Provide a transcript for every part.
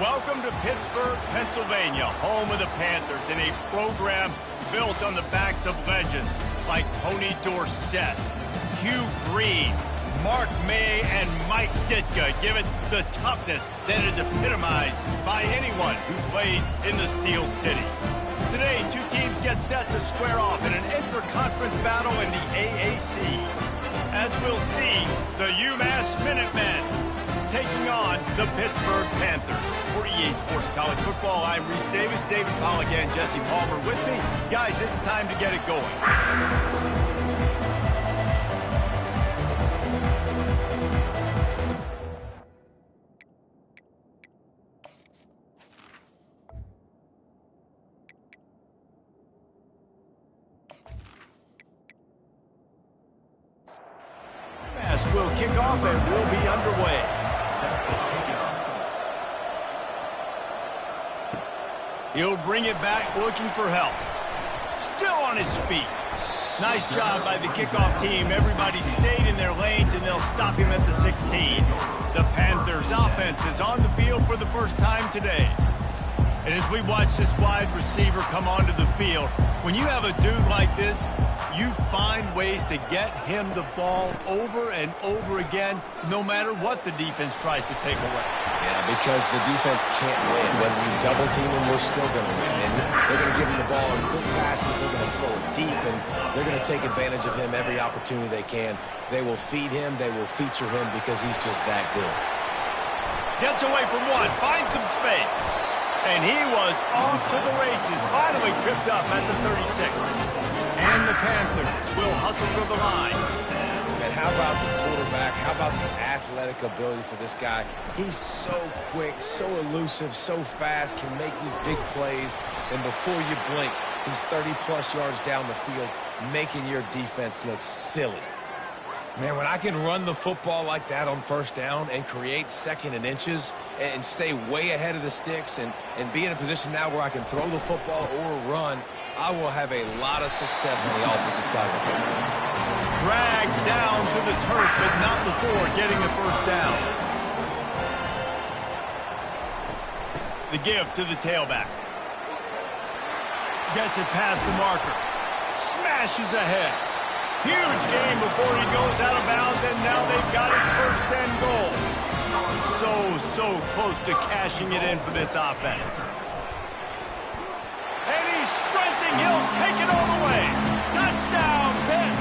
Welcome to Pittsburgh, Pennsylvania, home of the Panthers, in a program built on the backs of legends like Tony Dorsett, Hugh Green, Mark May, and Mike Ditka. Give it the toughness that is epitomized by anyone who plays in the Steel City. Today, two teams get set to square off in an inter-conference battle in the AAC. As we'll see, the UMass Minutemen taking on the Pittsburgh Panthers. For EA Sports College Football, I'm Reese Davis, David Pollack, and Jesse Palmer with me. Guys, it's time to get it going. Will kick off and will be underway. He'll bring it back looking for help. Still on his feet. Nice job by the kickoff team. Everybody stayed in their lanes and they'll stop him at the 16. The Panthers offense is on the field for the first time today. And as we watch this wide receiver come onto the field, when you have a dude like this, you find ways to get him the ball over and over again, no matter what the defense tries to take away. Yeah, because the defense can't win. Whether you double team him, we're still going to win. And they're going to give him the ball in quick passes. They're going to throw it deep, and they're going to take advantage of him every opportunity they can. They will feed him. They will feature him because he's just that good. Gets away from one. Finds some space. And he was off to the races. Finally tripped up at the 36. And the Panthers will hustle to the line. And how about the quarterback? How about the athletic ability for this guy? He's so quick, so elusive, so fast, can make these big plays. And before you blink, he's 30-plus yards down the field, making your defense look silly. Man, when I can run the football like that on first down and create second and inches and stay way ahead of the sticks and be in a position now where I can throw the football or run, I will have a lot of success on the offensive side of the football. Dragged down to the turf, but not before getting the first down. The give to the tailback. Gets it past the marker. Smashes ahead. Huge game before he goes out of bounds, and now they've got it first and goal. So close to cashing it in for this offense. And he's sprinting. He'll take it all the way. Touchdown, Pitt.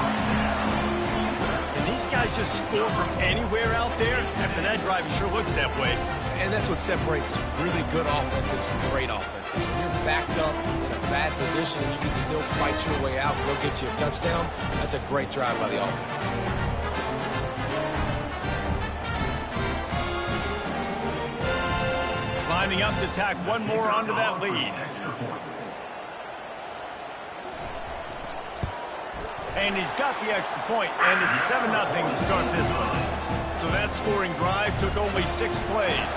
And these guys just score from anywhere out there. After that drive, it sure looks that way. And that's what separates really good offenses from great offenses. When you're backed up in a bad position and you can still fight your way out and go get you a touchdown, that's a great drive by the offense. Lining up to tack one more onto that lead. And he's got the extra point, and it's 7-0 to start this one. So that scoring drive took only 6 plays.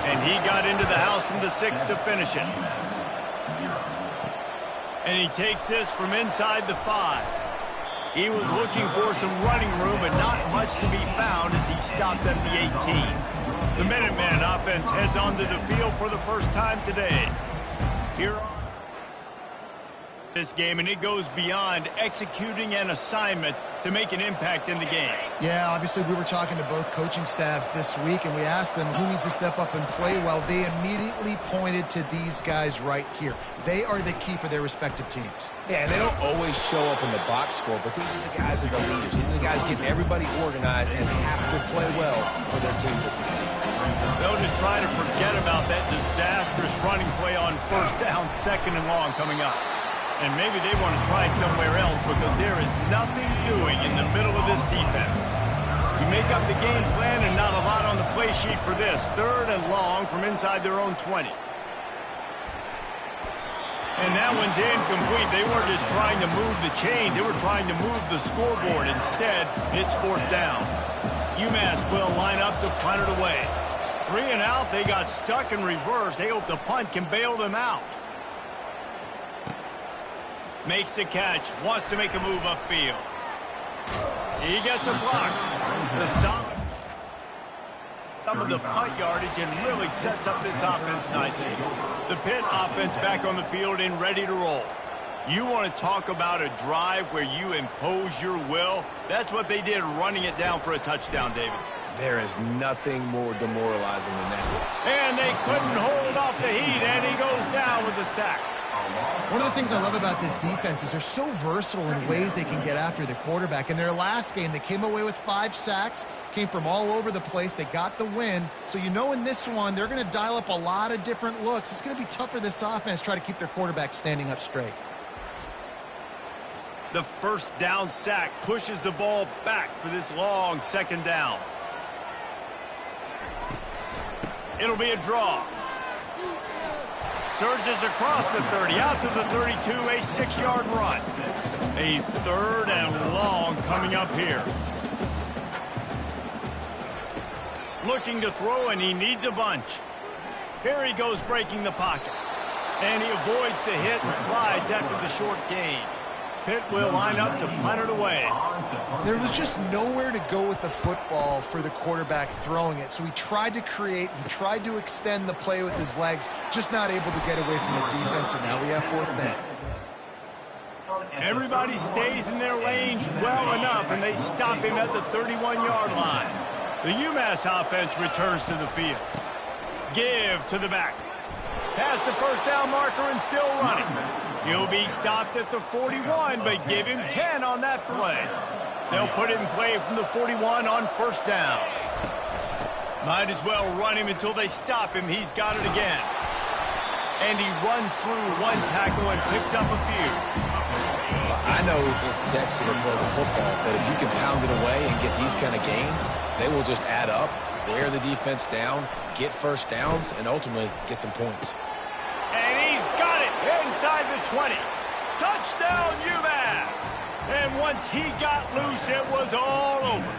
And he got into the house from the 6 to finish it. And he takes this from inside the 5. He was looking for some running room, but not much to be found as he stopped at the 18. The Minuteman offense heads onto the field for the first time today. Here this game, and it goes beyond executing an assignment to make an impact in the game. Yeah, obviously we were talking to both coaching staffs this week, and we asked them who needs to step up and play well. They immediately pointed to these guys right here. They are the key for their respective teams. Yeah, and they don't always show up in the box score, but these are the guys that are the leaders. These are the guys getting everybody organized, and they have to play well for their team to succeed. They'll just try to forget about that disastrous running play on first down, 2nd and long coming up. And maybe they want to try somewhere else because there is nothing doing in the middle of this defense. You make up the game plan and not a lot on the play sheet for this. 3rd and long from inside their own 20. And that one's incomplete. They weren't just trying to move the chain. They were trying to move the scoreboard. Instead, it's 4th down. UMass will line up to punt it away. 3 and out. They got stuck in reverse. They hope the punt can bail them out. Makes the catch, wants to make a move upfield. He gets a block. The solid Some of the punt yardage and really sets up this offense nicely. The Pitt offense back on the field and ready to roll. You want to talk about a drive where you impose your will? That's what they did, running it down for a touchdown, David. There is nothing more demoralizing than that. And they couldn't hold off the heat, and he goes down with the sack. One of the things I love about this defense is they're so versatile in ways they can get after the quarterback. In their last game, they came away with 5 sacks, came from all over the place. They got the win. So you know in this one, they're going to dial up a lot of different looks. It's going to be tough for this offense to try to keep their quarterback standing up straight. The first down sack pushes the ball back for this long second down. It'll be a draw. Surges across the 30, out to the 32, a 6-yard run. A 3rd and long coming up here. Looking to throw, and he needs a bunch. Here he goes breaking the pocket. And he avoids the hit and slides after the short gain. Pitt will line up to punt it away. There was just nowhere to go with the football for the quarterback throwing it. So he tried to create, he tried to extend the play with his legs, just not able to get away from the defense, and now we have 4th down. Everybody stays in their lanes well enough, and they stop him at the 31-yard line. The UMass offense returns to the field. Give to the back. Past the first down marker and still running. He'll be stopped at the 41, but give him 10 on that play. They'll put it in play from the 41 on first down. Might as well run him until they stop him. He's got it again. And he runs through 1 tackle and picks up a few. I know it's sexy to throw the football, but if you can pound it away and get these kind of gains, they will just add up, wear the defense down, get first downs, and ultimately get some points. And he's got it inside the 20. Touchdown, UMass! And once he got loose, it was all over.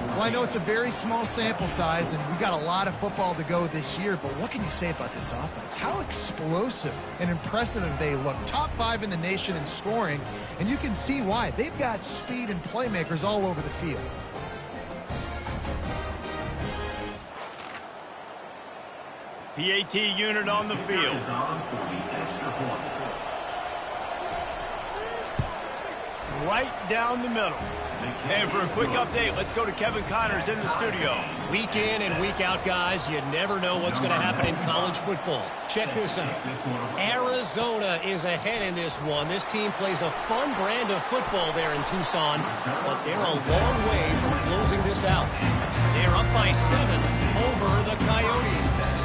Well, I know it's a very small sample size, and we've got a lot of football to go this year, but what can you say about this offense? How explosive and impressive they look. Top 5 in the nation in scoring, and you can see why. They've got speed and playmakers all over the field. PAT unit on the field. Right down the middle. And for a quick update, let's go to Kevin Connors in the studio. Week in and week out, guys, you never know what's going to happen in college football. Check this out. Arizona is ahead in this one. This team plays a fun brand of football there in Tucson, but they're a long way from closing this out. They're up by 7 over the Coyotes.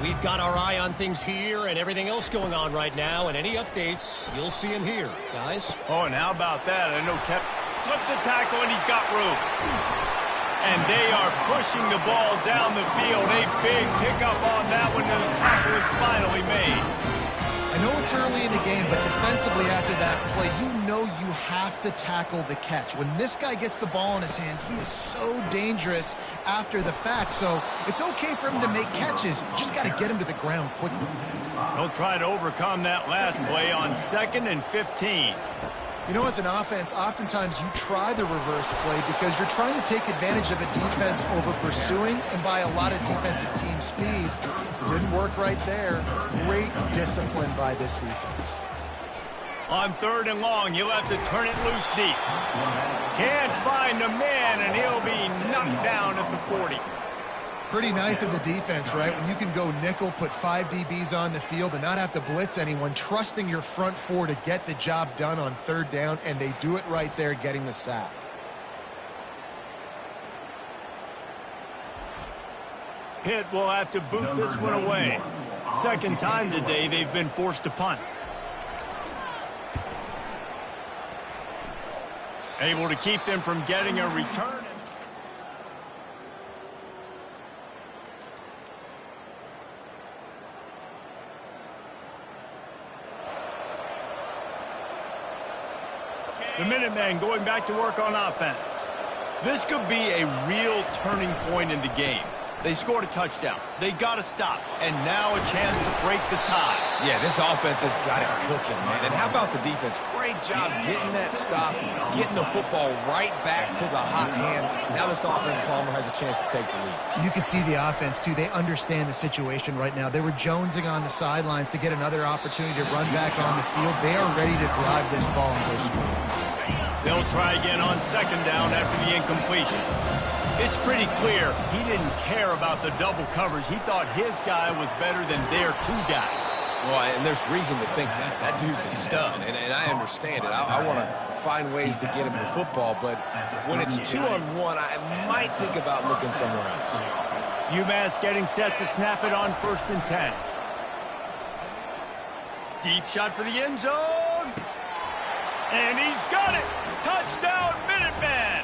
We've got our eye on things here and everything else going on right now, and any updates, you'll see them here, guys. Oh, and how about that? I know Kevin slips a tackle, and he's got room. And they are pushing the ball down the field. A big pickup on that one, and the tackle is finally made. I know it's early in the game, but defensively after that play, you know you have to tackle the catch. When this guy gets the ball in his hands, he is so dangerous after the fact. So it's okay for him to make catches. You just got to get him to the ground quickly. They'll try to overcome that last play on 2nd and 15. You know, as an offense, oftentimes you try the reverse play because you're trying to take advantage of a defense over pursuing and by a lot of defensive team speed. Didn't work right there. Great discipline by this defense. On 3rd and long, he'll have to turn it loose deep. Can't find a man, and he'll be knocked down at the 40. Pretty nice as a defense, right? When you can go nickel, put 5 DBs on the field and not have to blitz anyone, trusting your front 4 to get the job done on 3rd down, and they do it right there, getting the sack. Pitt will have to boot this one away. 2nd time today they've been forced to punt. Able to keep them from getting a return. The Minutemen going back to work on offense. This could be a real turning point in the game. They scored a touchdown. They got to stop. And now a chance to break the tie. Yeah, this offense has got it cooking, man. And how about the defense? Great job getting that stop, getting the football right back to the hot hand. Now this offense, Palmer, has a chance to take the lead. You can see the offense, too. They understand the situation right now. They were jonesing on the sidelines to get another opportunity to run back on the field. They are ready to drive this ball and go score. They'll try again on second down after the incompletion. It's pretty clear he didn't care about the double coverage. He thought his guy was better than their two guys. Well, and there's reason to think that. That dude's a stud, and I understand it. I want to find ways to get him the football, but when it's 2-on-1, I might think about looking somewhere else. UMass getting set to snap it on 1st and 10. Deep shot for the end zone. And he's got it. Touchdown, Minuteman.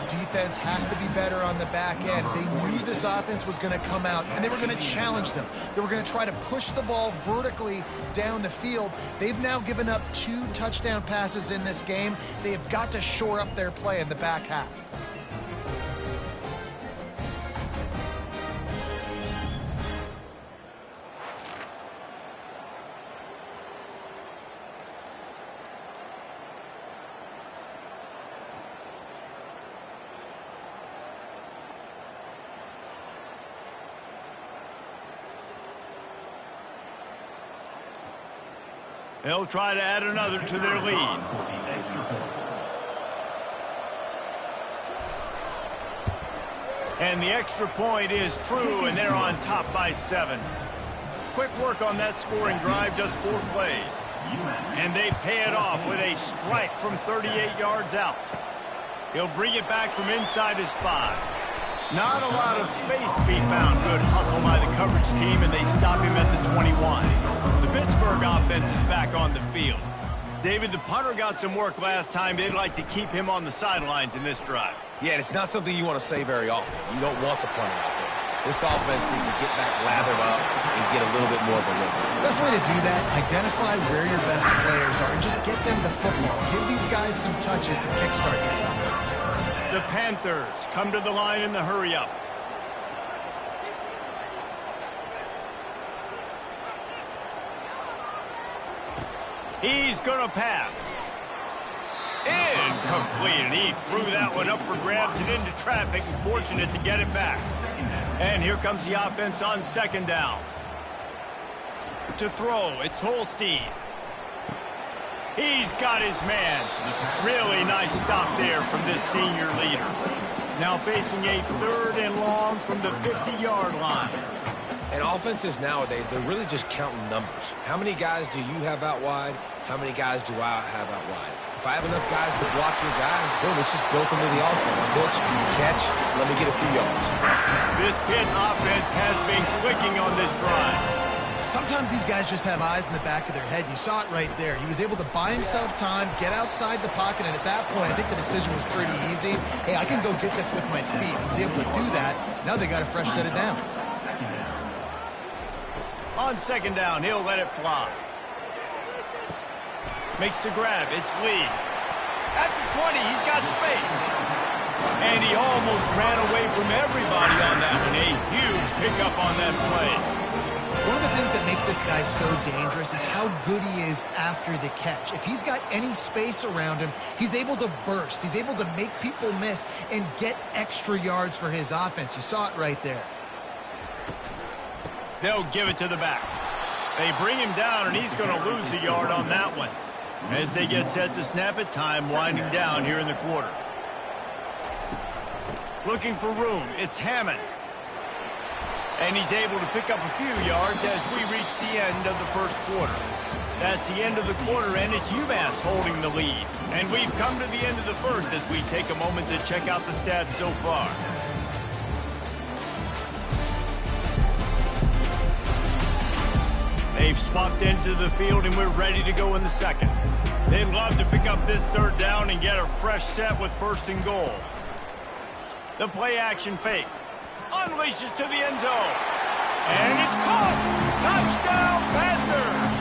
Defense has to be better on the back end. They knew this offense was going to come out, and they were going to challenge them. They were going to try to push the ball vertically down the field. They've now given up 2 touchdown passes in this game. They have got to shore up their play in the back half. They'll try to add another to their lead. And the extra point is true, and they're on top by 7. Quick work on that scoring drive, just 4 plays. And they pay it off with a strike from 38 yards out. He'll bring it back from inside his 5. Not a lot of space to be found. Good hustle by the coverage team, and they stop him at the 21. The Pittsburgh offense is back on the field. David, the punter got some work last time. They'd like to keep him on the sidelines in this drive. Yeah, and it's not something you want to say very often. You don't want the punter out there. This offense needs to get back lathered up and get a little bit more of a rhythm. Best way to do that, identify where your best players are and just get them the football. Give these guys some touches to kickstart this offense. The Panthers come to the line in the hurry-up. He's going to pass. Incomplete, and he threw that one up for grabs and into traffic, and fortunate to get it back. And here comes the offense on 2nd down. To throw, it's Holstein. He's got his man. Really nice stop there from this senior leader. Now facing a 3rd and long from the 50-yard line. And offenses nowadays, they're really just counting numbers. How many guys do you have out wide? How many guys do I have out wide? If I have enough guys to block your guys, boom, it's just built into the offense. Pitch, catch, let me get a few yards. This Pitt offense has been clicking on this drive. Sometimes these guys just have eyes in the back of their head. You saw it right there. He was able to buy himself time, get outside the pocket, and at that point, I think the decision was pretty easy. Hey, I can go get this with my feet. He was able to do that. Now they got a fresh set of downs. On 2nd down, he'll let it fly. Makes the grab. It's Lee. At the 20, he's got space. And he almost ran away from everybody on that one. A huge pickup on that play. One of the things that makes this guy so dangerous is how good he is after the catch. If he's got any space around him, he's able to burst. He's able to make people miss and get extra yards for his offense. You saw it right there. They'll give it to the back. They bring him down, and he's going to lose a yard on that one. As they get set to snap it, time winding down here in the quarter. Looking for room, it's Hammond. And he's able to pick up a few yards as we reach the end of the 1st quarter. That's the end of the quarter, and it's UMass holding the lead. And we've come to the end of the 1st as we take a moment to check out the stats so far. They've swapped into the field, and we're ready to go in the 2nd. They'd love to pick up this 3rd down and get a fresh set with 1st and goal. The play-action fake. Unleashes to the end zone. And it's caught. Touchdown, Panthers.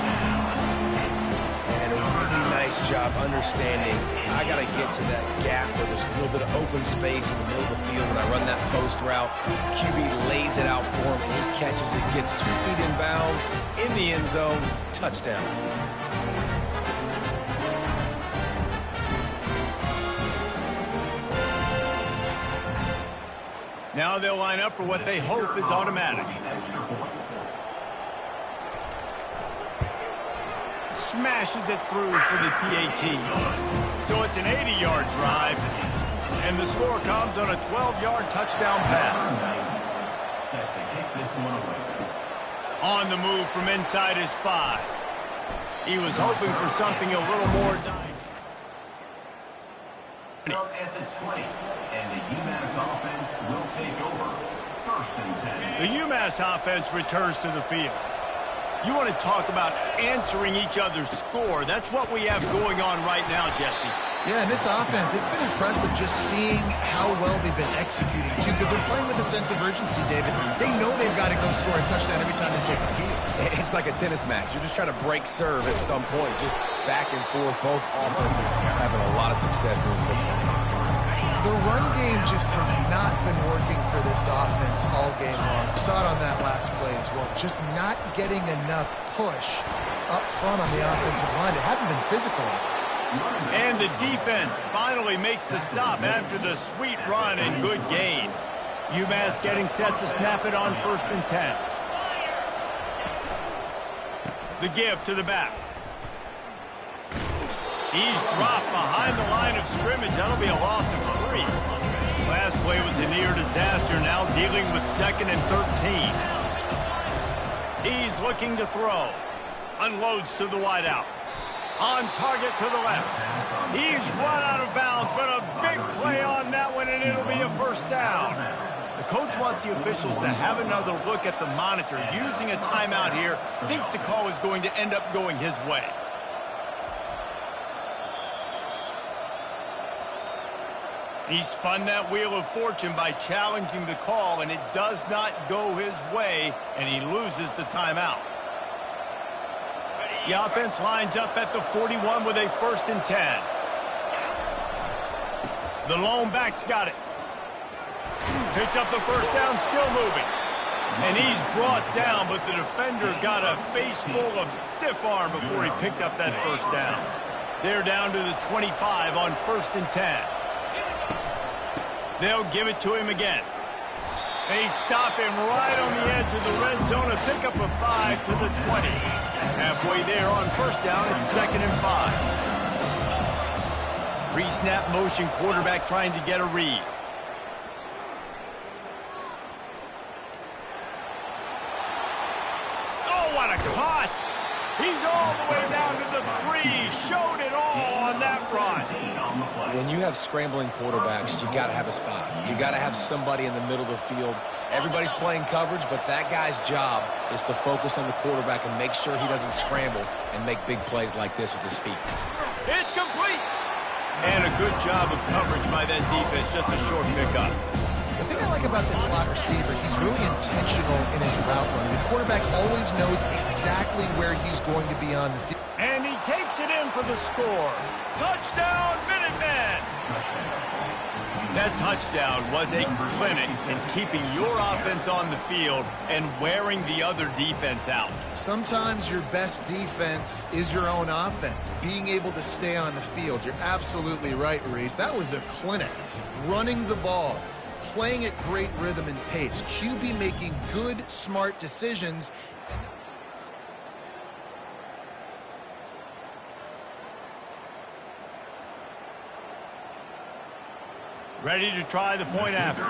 And a really nice nice job understanding I got to get to that gap where there's a little bit of open space in the middle of the field when I run that post route. QB lays it out for him, and he catches it, gets 2 feet in bounds, in the end zone, touchdown. Now they'll line up for what they hope is automatic. Smashes it through for the PAT. So it's an 80-yard drive, and the score comes on a 12-yard touchdown pass. On the move from inside his 5. He was hoping for something a little more dynamic. At the 20, and the UMass offense will take over. 1st and 10. The UMass offense returns to the field. You want to talk about answering each other's score. That's what we have going on right now, Jesse. Yeah, and this offense, it's been impressive just seeing how well they've been executing, too, because they're playing with a sense of urgency, David. They know they've got to go score a touchdown every time they take the field. It's like a tennis match. You're just trying to break serve at some point, just back and forth. Both offenses having a lot of success in this football game. The run game just has not been working for this offense all game long. We saw it on that last play as well. Just not getting enough push up front on the offensive line. They haven't been physical. And the defense finally makes the stop after the sweet run and good gain. UMass getting set to snap it on 1st and 10. The give to the back. He's dropped behind the line of scrimmage. That'll be a loss of 3. Last play was a near disaster. Now dealing with 2nd and 13. He's looking to throw. Unloads to the wideout. On target to the left. He's run out of bounds, but a big play on that one, and it'll be a 1st down. The coach wants the officials to have another look at the monitor. Using a timeout here, thinks the call is going to end up going his way. He spun that wheel of fortune by challenging the call, and it does not go his way, and he loses the timeout. The offense lines up at the 41 with a 1st and 10. The lone back's got it. Picks up the 1st down, still moving. And he's brought down, but the defender got a face full of stiff arm before he picked up that 1st down. They're down to the 25 on 1st and 10. They'll give it to him again. They stop him right on the edge of the red zone. A pickup of 5 to the 20. Halfway there on 1st down, it's 2nd and 5. Pre-snap motion, quarterback trying to get a read. Oh, what a cut! He's all the way down to the 3. Showed it all on that run. When you have scrambling quarterbacks, you got to have a spot. You got to have somebody in the middle of the field. Everybody's playing coverage, but that guy's job is to focus on the quarterback and make sure he doesn't scramble and make big plays like this with his feet. It's complete! And a good job of coverage by that defense. Just a short pickup. The thing I like about this slot receiver, he's really intentional in his route running. The quarterback always knows exactly where he's going to be on the field. And he takes it in for the score. Touchdown, Minutemen! That touchdown was a clinic in keeping your offense on the field and wearing the other defense out. Sometimes your best defense is your own offense, being able to stay on the field. You're absolutely right, Reese. That was a clinic. Running the ball, playing at great rhythm and pace. QB making good, smart decisions. Ready to try the point after.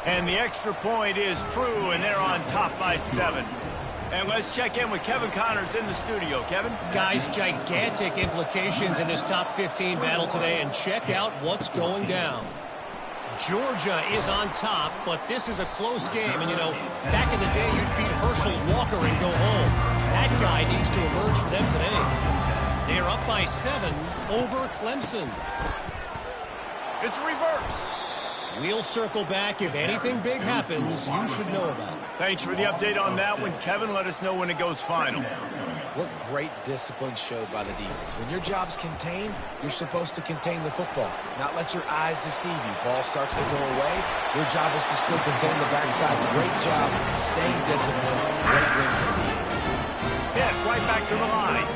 And the extra point is true, and they're on top by 7. And let's check in with Kevin Connors in the studio. Kevin? Guys, gigantic implications in this top 15 battle today, and check out what's going down. Georgia is on top, but this is a close game. And, you know, back in the day, you'd feed Herschel Walker and go home. That guy needs to emerge for them today. They're up by 7 over Clemson. It's reverse. We'll circle back. If anything big happens, you should know about it. Thanks for the update on that one, Kevin. Let us know when it goes final. What great discipline showed by the defense. When your job's contained, you're supposed to contain the football, not let your eyes deceive you. Ball starts to go away. Your job is to still contain the backside. Great job staying disciplined. Great win for the defense. Hit right back to the line.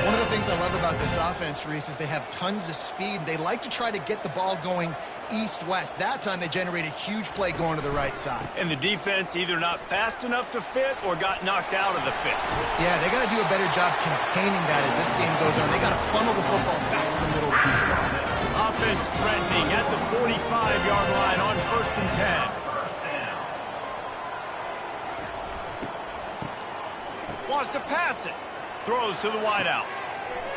One of the things I love about this offense, Reese, is they have tons of speed. They like to try to get the ball going east-west. That time they generate a huge play going to the right side. And the defense either not fast enough to fit or got knocked out of the fit. Yeah, they got to do a better job containing that as this game goes on. They got to funnel the football back to the middle of the field. Offense threatening at the 45-yard line on 1st and 10. Wants to pass it. Throws to the wideout.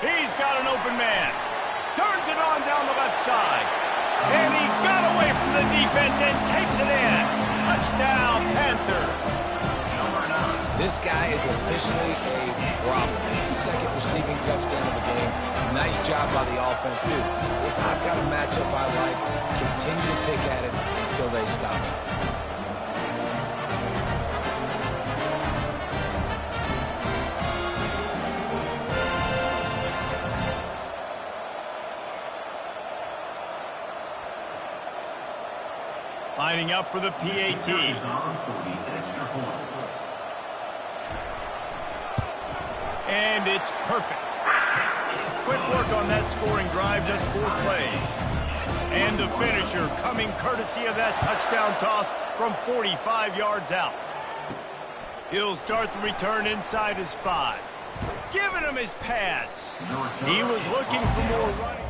He's got an open man. Turns it on down the left side. And he got away from the defense and takes it in. Touchdown, Panthers. This guy is officially a problem. His second receiving touchdown of the game. Nice job by the offense, dude. If I've got a matchup I like, continue to pick at it until they stop it. Lining up for the PAT. And it's perfect. Quick work on that scoring drive, just 4 plays. And the finisher coming courtesy of that touchdown toss from 45 yards out. He'll start the return inside his 5. Giving him his pads. He was looking for more running.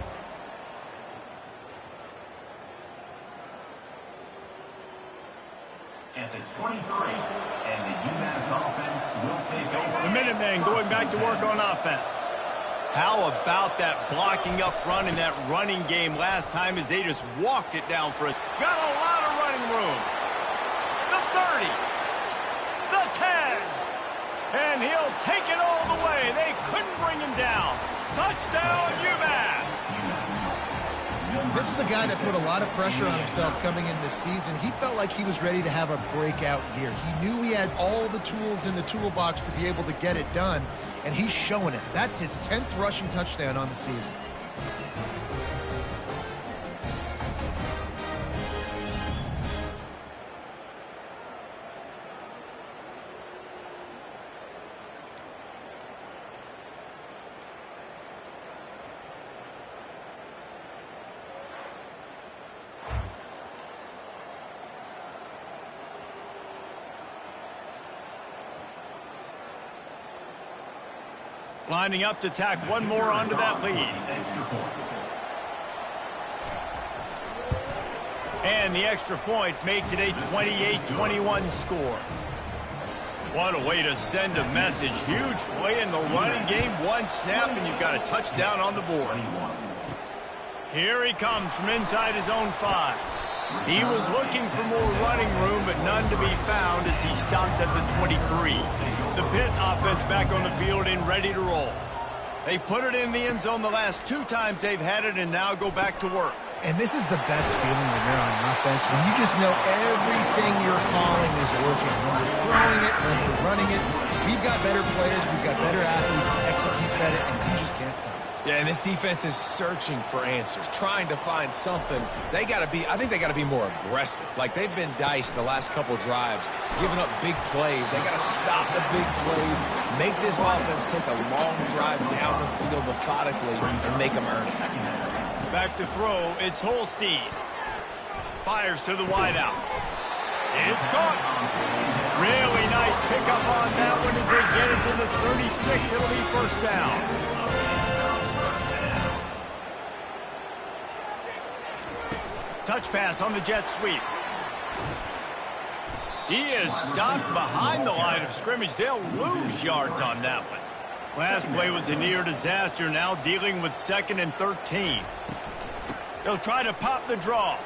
At the 23, and the UMass offense will take over. The Minutemen going back to work on offense. How about that blocking up front in that running game last time as they just walked it down for it. Got a lot of running room. The 30. The 10. And he'll take it all the way. They couldn't bring him down. Touchdown, UMass. This is a guy that put a lot of pressure on himself coming in this season. He felt like he was ready to have a breakout year. He knew he had all the tools in the toolbox to be able to get it done, and he's showing it. That's his 10th rushing touchdown on the season. Lining up to tack one more onto that lead. And the extra point makes it a 28-21 score. What a way to send a message. Huge play in the running game. One snap and you've got a touchdown on the board. Here he comes from inside his own 5. He was looking for more running room, but none to be found as he stopped at the 23. The Pitt offense back on the field and ready to roll. They've put it in the end zone the last 2 times they've had it and now go back to work. And this is the best feeling when you're on offense, when you just know everything you're calling is working. When you're throwing it, when you're running it, we've got better players, we've got better athletes to execute better, and you just can't stop us. Yeah, and this defense is searching for answers, trying to find something. I think they got to be more aggressive. Like, they've been diced the last couple drives, giving up big plays. They got to stop the big plays, make this offense take a long drive down the field methodically, and make them earn it. Back to throw, it's Holstein. Fires to the wideout. It's caught. Really nice pickup on that one as they get it to the 36. It'll be first down. Touch pass on the jet sweep. He is stopped behind the line of scrimmage. They'll lose yards on that one. Last play was a near disaster, now dealing with 2nd and 13. They'll try to pop the draw.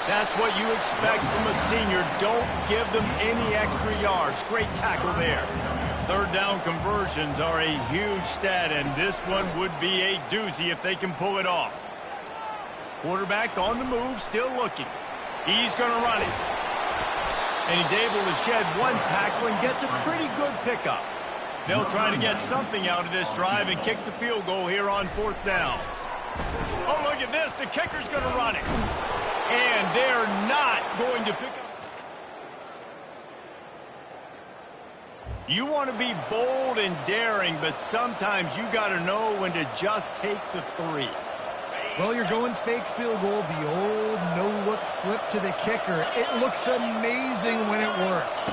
That's what you expect from a senior. Don't give them any extra yards. Great tackle there. 3rd down conversions are a huge stat, and this one would be a doozy if they can pull it off. Quarterback on the move, still looking. He's going to run it. And he's able to shed one tackle and gets a pretty good pickup. They'll try to get something out of this drive and kick the field goal here on 4th down. Oh, look at this. The kicker's going to run it. And they're not going to pick up. You want to be bold and daring, but sometimes you got to know when to just take the 3. Well, you're going fake field goal, the old no-look flip to the kicker. It looks amazing when it works,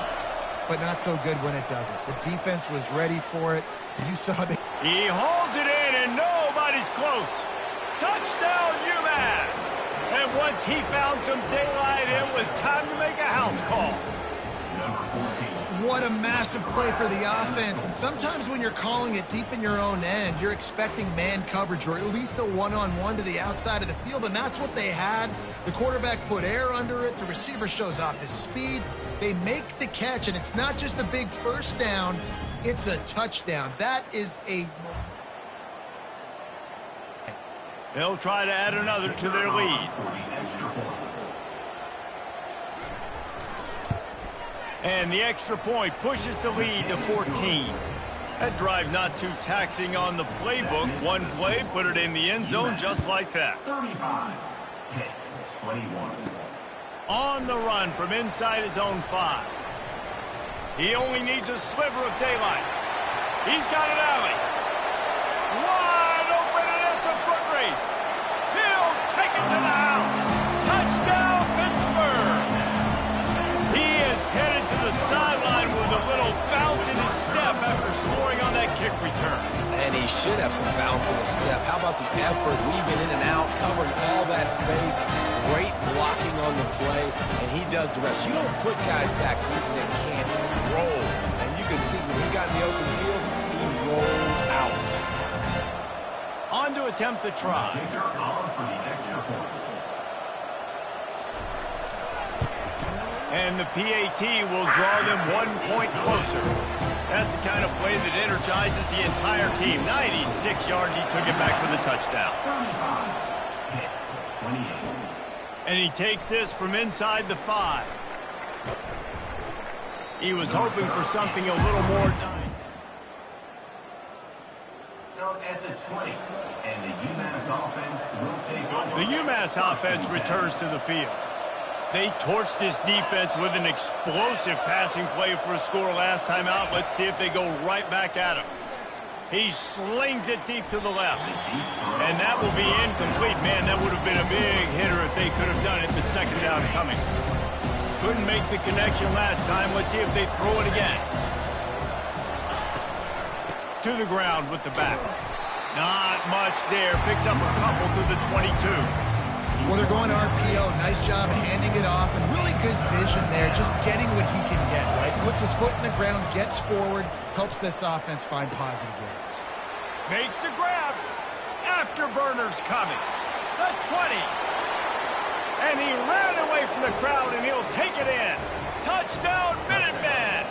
but not so good when it doesn't. The defense was ready for it. You saw that. He holds it in, and nobody's close. Touchdown, UMass! And once he found some daylight, it was time to make a house call. What a massive play for the offense. And sometimes when you're calling it deep in your own end, you're expecting man coverage or at least a one-on-one to the outside of the field, and that's what they had. The quarterback put air under it. The receiver shows off his speed. They make the catch, and it's not just a big first down. It's a touchdown. That is a... They'll try to add another to their lead. And the extra point pushes the lead to 14. That drive not too taxing on the playbook. One play, put it in the end zone just like that. 35, 21. On the run from inside his own 5. He only needs a sliver of daylight. He's got an alley. Wide open, and it's a foot race. He'll take it to the house. Touchdown, Pittsburgh. He is headed to the sideline with a little bounce in his step after scoring on that kick return. And he should have some bounce in his step. How about the effort, weaving in and out, covering all that space, great blocking on the play, and he does the rest. You don't put guys back deep that can't roll. And you can see when he got in the open field, he rolled out. On to attempt the try. Kicker on for the extra point. And the PAT will draw them 1 point closer. That's the kind of play that energizes the entire team. 96 yards, he took it back for the touchdown. 35, 28. And he takes this from inside the 5. He was hoping for something a little more dynamic. Out at the 20, and the UMass offense will take over. The UMass offense returns to the field. They torched this defense with an explosive passing play for a score last time out. Let's see if they go right back at him. He slings it deep to the left. And that will be incomplete. Man, that would have been a big hitter if they could have done it, but second down coming. Couldn't make the connection last time. Let's see if they throw it again. To the ground with the back. Not much there. Picks up a couple to the 22. Well, they're going RPO. Nice job handing it off, and really good vision there, just getting what he can get, right? Puts his foot in the ground, gets forward, helps this offense find positive yards. Makes the grab. Afterburners coming. The 20. And he ran away from the crowd, and he'll take it in. Touchdown, Minutemen.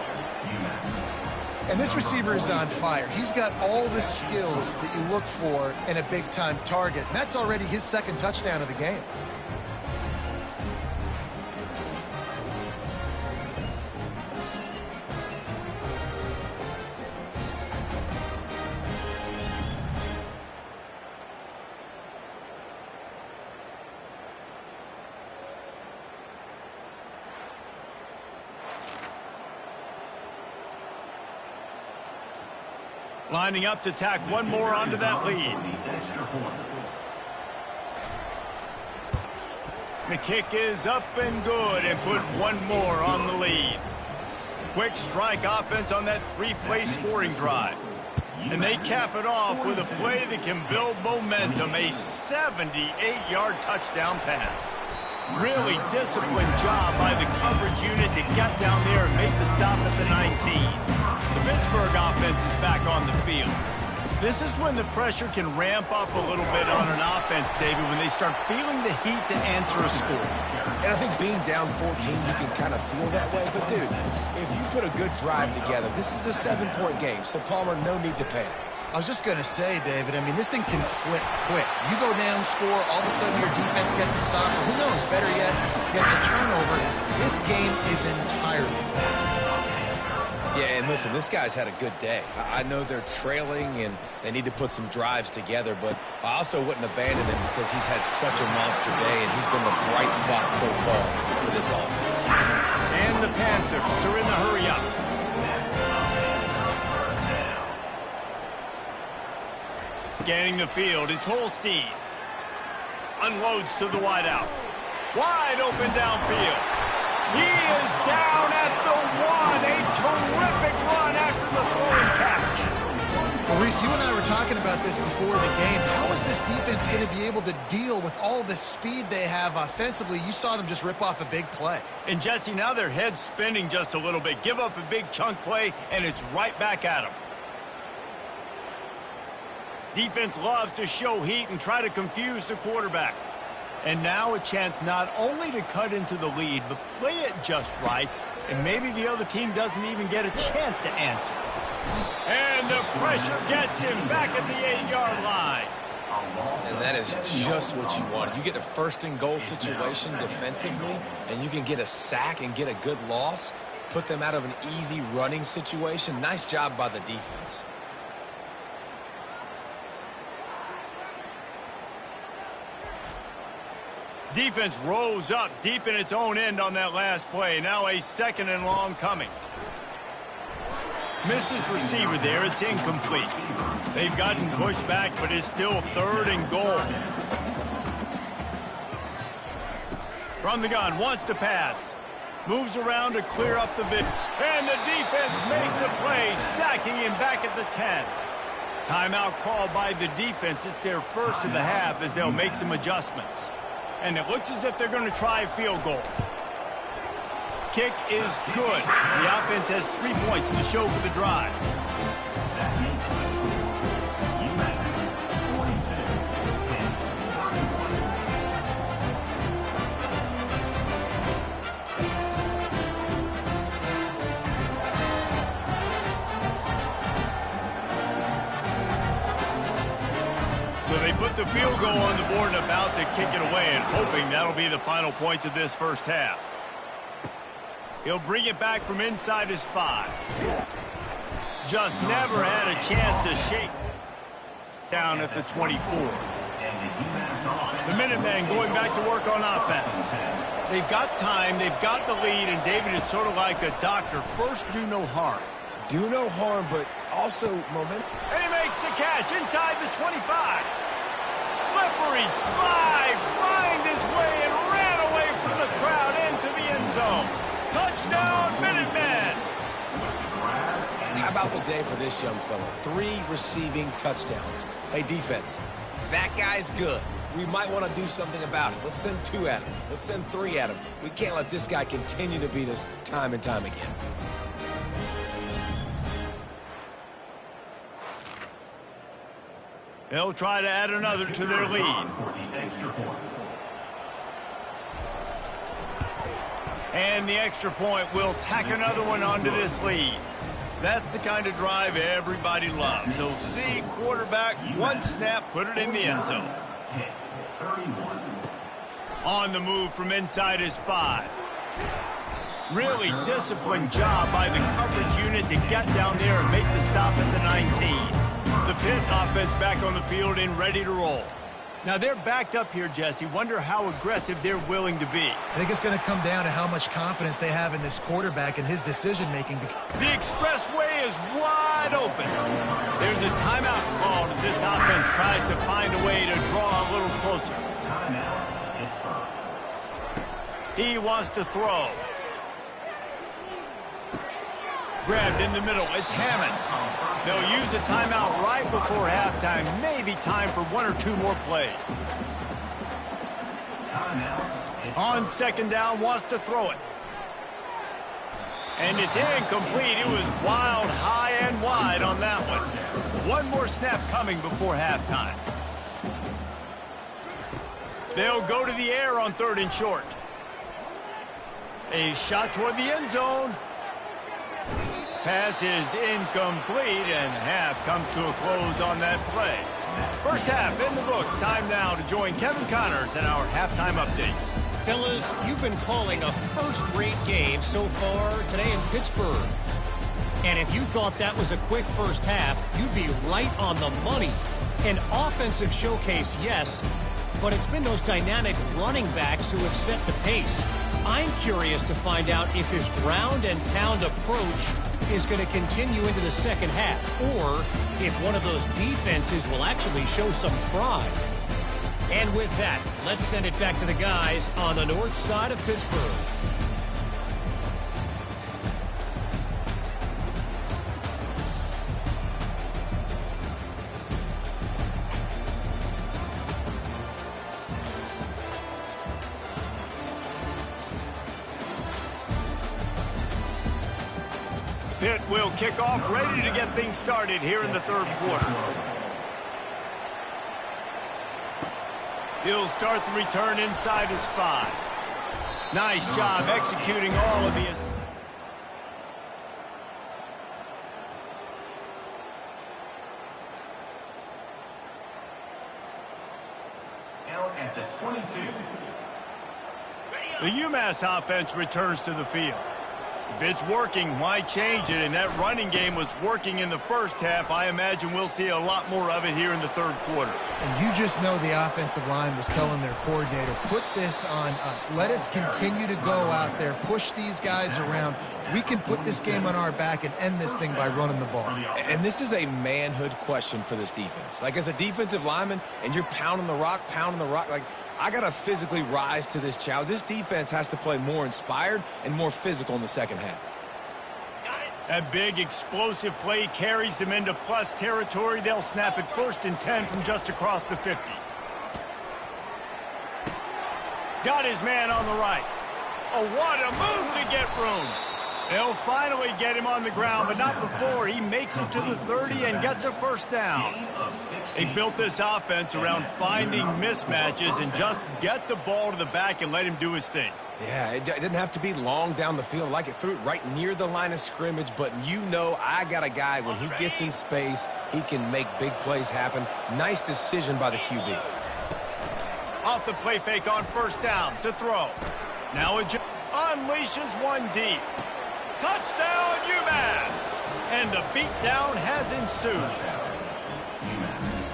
And this receiver is on fire. He's got all the skills that you look for in a big-time target. And that's already his second touchdown of the game. Lining up to tack one more onto that lead. The kick is up and good, and put one more on the lead. Quick strike offense on that 3-play scoring drive. And they cap it off with a play that can build momentum, a 78-yard touchdown pass. Really disciplined job by the coverage unit to get down there and make the stop at the 19. The Pittsburgh offense is back on the field. This is when the pressure can ramp up a little bit on an offense, David, when they start feeling the heat to answer a score. And I think being down 14, you can kind of feel that way. But, dude, if you put a good drive together, this is a 7-point game. So, Palmer, no need to panic. I was just going to say, David, I mean, this thing can flip quick. You go down, score, all of a sudden your defense gets a stop, or who knows, better yet, gets a turnover. This game is entirely. Yeah, and listen, this guy's had a good day. I know they're trailing and they need to put some drives together, but I also wouldn't abandon him because he's had such a monster day, and he's been the bright spot so far for this offense. And the Panthers are in the hurry up. Scanning the field, it's Holstein. Unloads to the wideout. Wide open downfield. He is down at the 1. A terrific run after the throwing catch. Well, Reese, you and I were talking about this before the game. How is this defense going to be able to deal with all the speed they have offensively? You saw them just rip off a big play. And, Jesse, now their head's spinning just a little bit. Give up a big chunk play, and it's right back at them. Defense loves to show heat and try to confuse the quarterback. And now a chance not only to cut into the lead, but play it just right, and maybe the other team doesn't even get a chance to answer. And the pressure gets him back at the 8-yard line. And that is just what you want. You get a first-and-goal situation defensively, and you can get a sack and get a good loss, put them out of an easy running situation. Nice job by the defense. Defense rose up deep in its own end on that last play. Now a 2nd and long coming. Missed his receiver there. It's incomplete. They've gotten pushed back, but it's still 3rd and goal. From the gun, wants to pass. Moves around to clear up the vid. And the defense makes a play, sacking him back at the 10. Timeout called by the defense. It's their first of the half as they'll make some adjustments. And it looks as if they're going to try a field goal. Kick is good. The offense has 3 points to show for the drive. That makes the score UMass 42 and 31. So they put the field goal on the board and about to kick it away, and hoping that'll be the final points of this first half. He'll bring it back from inside his 5. Just never had a chance to shake down at the 24. The Minutemen going back to work on offense. They've got time, they've got the lead, and David is sort of like a doctor. First, do no harm. Do no harm, but also momentum. And he makes the catch inside the 25. Slippery slide, find his way and ran away from the crowd into the end zone. Touchdown, Minutemen! How about the day for this young fella? 3 receiving touchdowns. Hey, defense, that guy's good. We might want to do something about it. Let's send 2 at him. Let's send 3 at him. We can't let this guy continue to beat us time and time again. They'll try to add another to their lead. And the extra point will tack another one onto this lead. That's the kind of drive everybody loves. So see quarterback, 1 snap, put it in the end zone. On the move from inside his 5. Really disciplined job by the coverage unit to get down there and make the stop at the 19. The Pitt offense back on the field and ready to roll. Now they're backed up here, Jesse. Wonder how aggressive they're willing to be. I think it's going to come down to how much confidence they have in this quarterback and his decision-making. The expressway is wide open. There's a timeout called as this offense tries to find a way to draw a little closer. Timeout, Pittsburgh. He wants to throw. Grabbed in the middle. It's Hammond. They'll use a timeout right before halftime. Maybe time for 1 or 2 more plays. On 2nd down, wants to throw it. And it's incomplete. It was wild, high and wide on that one. 1 more snap coming before halftime. They'll go to the air on 3rd and short. A shot toward the end zone. pass is incomplete, and half comes to a close on that play. First half in the books. Time now to join Kevin Connors in our halftime update. Fellas, you've been calling a first-rate game so far today in Pittsburgh. And if you thought that was a quick first half, you'd be right on the money. An offensive showcase, yes, but it's been those dynamic running backs who have set the pace. I'm curious to find out if his ground and pound approach is going to continue into the second half, or if one of those defenses will actually show some pride. And with that, let's send it back to the guys on the north side of Pittsburgh. Pitt will kick off, ready to get things started here in the third quarter. He'll start the return inside his 5. Nice job executing all of the... Out at the 22. The UMass offense returns to the field. If it's working, why change it? And that running game was working in the first half. I imagine we'll see a lot more of it here in the third quarter. And you just know the offensive line was telling their coordinator, put this on us. Let us continue to go out there, push these guys around. We can put this game on our back and end this thing by running the ball. And this is a manhood question for this defense. Like, as a defensive lineman, and you're pounding the rock, like, I got to physically rise to this challenge. This defense has to play more inspired and more physical in the second half. That big explosive play carries them into plus territory. They'll snap it 1st and 10 from just across the 50. Got his man on the right. Oh, what a move to get room. They'll finally get him on the ground, but not before he makes it to the 30 and gets a first down. They built this offense around finding mismatches and just get the ball to the back and let him do his thing. Yeah, it didn't have to be long down the field. Like, it threw it right near the line of scrimmage, but you know I got a guy, when he gets in space, he can make big plays happen. Nice decision by the QB. Off the play fake on first down to throw. Now it unleashes one deep. Touchdown, UMass! And the beatdown has ensued.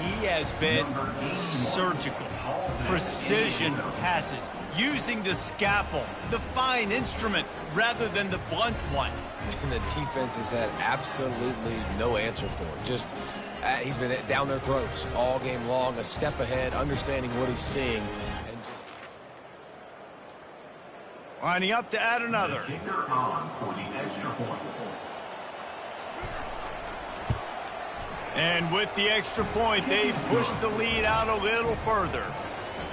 He has been surgical. Precision passes. Using the scalpel, the fine instrument, rather than the blunt one. And the defense has had absolutely no answer for it. Just, he's been down their throats all game long, a step ahead, understanding what he's seeing. Lining up to add another. Kicker on for the extra point. And with the extra point, they push the lead out a little further.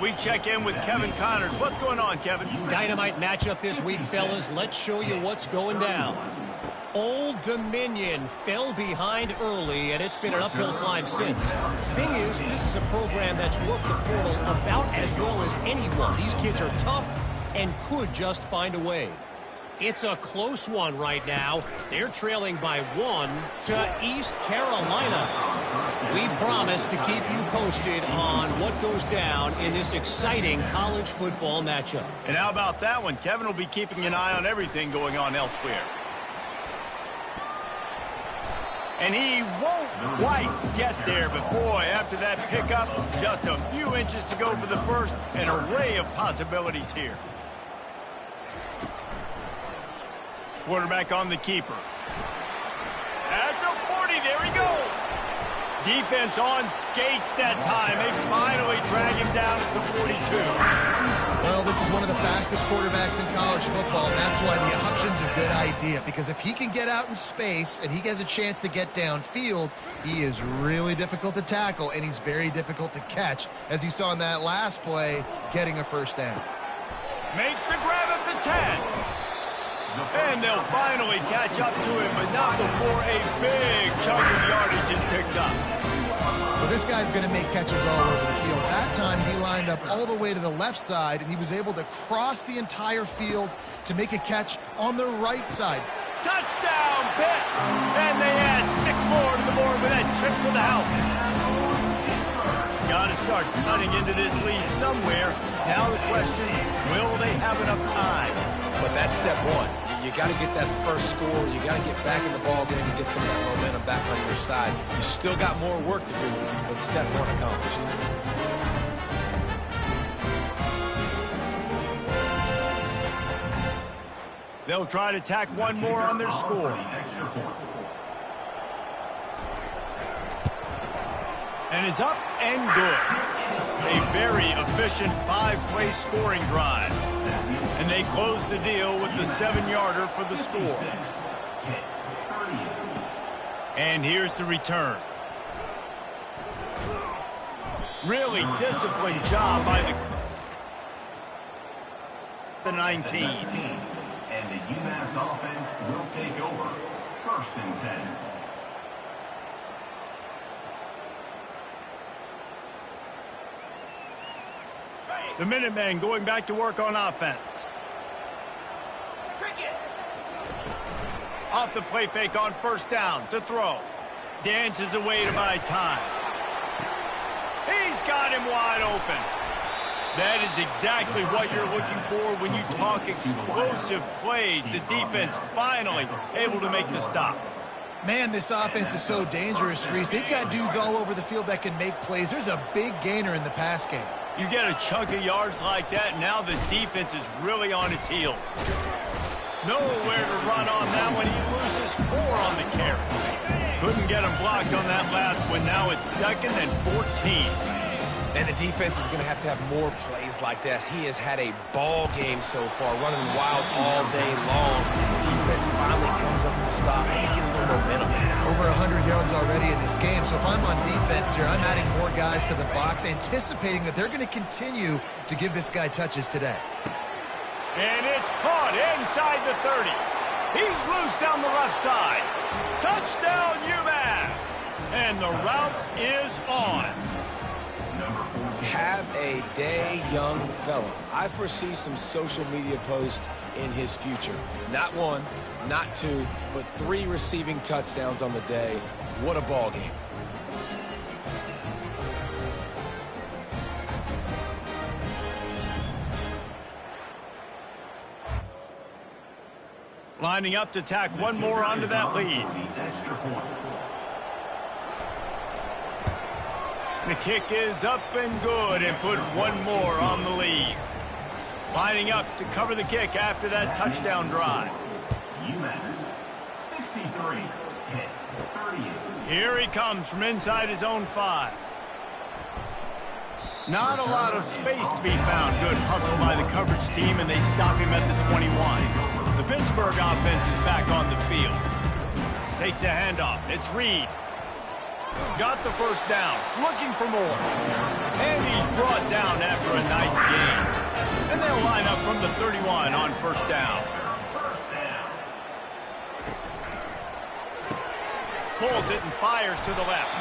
We check in with Kevin Connors. What's going on, Kevin? Dynamite matchup this week, fellas. Let's show you what's going down. Old Dominion fell behind early, and it's been an uphill climb since. Thing is, this is a program that's worked the portal about as well as anyone. These kids are tough and could just find a way. It's a close one right now. They're trailing by 1 to East Carolina. We promise to keep you posted on what goes down in this exciting college football matchup. And how about that one? Kevin will be keeping an eye on everything going on elsewhere. And he won't quite get there, but boy, after that pickup, just a few inches to go for the first. An array of possibilities here. Quarterback on the keeper. At the 40, there he goes. Defense on skates that time. They finally drag him down at the 42. Well, this is one of the fastest quarterbacks in college football, and that's why the option's a good idea, because if he can get out in space and he has a chance to get downfield, he is really difficult to tackle, and he's very difficult to catch, as you saw in that last play, getting a first down. Makes the grab at the 10. And they'll finally catch up to him, but not before a big chunk of yardage is picked up. Well, this guy's going to make catches all over the field. That time, he lined up all the way to the left side, and he was able to cross the entire field to make a catch on the right side. Touchdown, Pitt! And they add 6 more to the board with that trip to the house. Got to start cutting into this lead somewhere. Now the question, will they have enough time? But that's step one. You got to get that first score. You got to get back in the ball game and get some of that momentum back on your side. You still got more work to do, but step one accomplished. They'll try to tack one more on their score. And it's up and good. A very efficient 5-play scoring drive. And they close the deal with the 7-yarder for the score. And here's the return. Really disciplined job by the 19. And the UMass offense will take over. 1st and 10. The Minutemen going back to work on offense. Off the play fake on 1st down to throw. Dances away to buy time. He's got him wide open. That is exactly what you're looking for when you talk explosive plays. The defense finally able to make the stop. Man, this offense is so dangerous, Reese. They've got dudes all over the field that can make plays. There's a big gainer in the pass game. You get a chunk of yards like that, now the defense is really on its heels. Nowhere to run on that one. He loses 4 on the carry. Couldn't get him blocked on that last one. Now it's 2nd and 14. And the defense is going to have more plays like that. He has had a ball game so far, running wild all day long. Defense finally comes up with the stop and get a little momentum. Over 100 yards already in this game. So if I'm on defense here, I'm adding more guys to the box, anticipating that they're going to continue to give this guy touches today. And it's caught inside the 30. He's loose down the left side. Touchdown, UMass! And the route is on. Have a day, young fella. I foresee some social media posts in his future. Not 1, not 2, but 3 receiving touchdowns on the day. What a ball game. Lining up to tack one more onto that lead. The kick is up and good and put one more on the lead. Lining up to cover the kick after that touchdown drive. UMass 63, Pitt 38. Here he comes from inside his own 5. Not a lot of space to be found. Good hustle by the coverage team, and they stop him at the 21. The Pittsburgh offense is back on the field. Takes the handoff. It's Reed. Got the 1st down. Looking for more. And he's brought down after a nice gain. And they'll line up from the 31 on 1st down. Pulls it and fires to the left.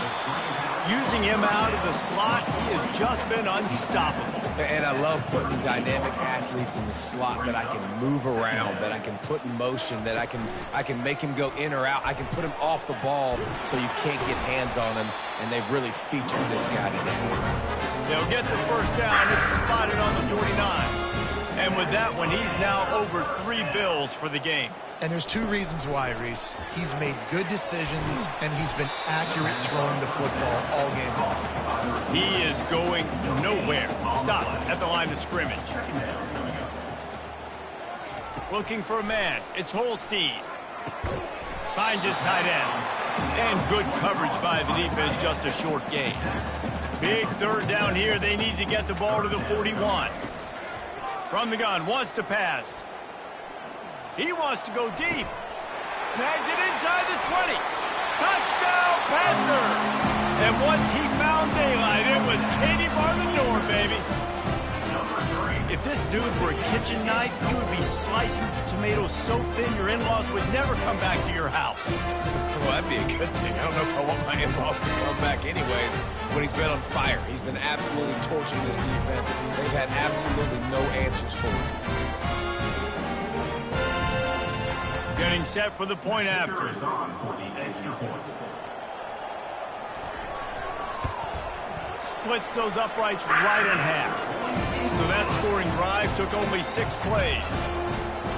Using him out of the slot, he has just been unstoppable. And I love putting dynamic athletes in the slot that I can move around, that I can put in motion, that I can make him go in or out. I can put him off the ball so you can't get hands on him, and they've really featured this guy today. They'll get the 1st down. It's spotted on the 49. And with that one, he's now over 3 bills for the game. And there's 2 reasons why, Reese. He's made good decisions, and he's been accurate throwing the football all game long. He is going nowhere. Stop at the line of scrimmage. Looking for a man. It's Holstein. Finds his tight end. And good coverage by the defense, just a short gain. Big 3rd down here. They need to get the ball to the 41. From the gun, wants to pass. He wants to go deep. Snags it inside the 20. Touchdown, Panthers! And once he found daylight, it was Katie bar the door, baby. If this dude were a kitchen knife, he would be slicing tomatoes so thin your in-laws would never come back to your house. Well, that'd be a good thing. I don't know if I want my in-laws to come back anyways, but he's been on fire. He's been absolutely torching this defense. They've had absolutely no answers for him. Getting set for the point after. Is on for the extra point. Splits those uprights right in half. So that scoring drive took only 6 plays.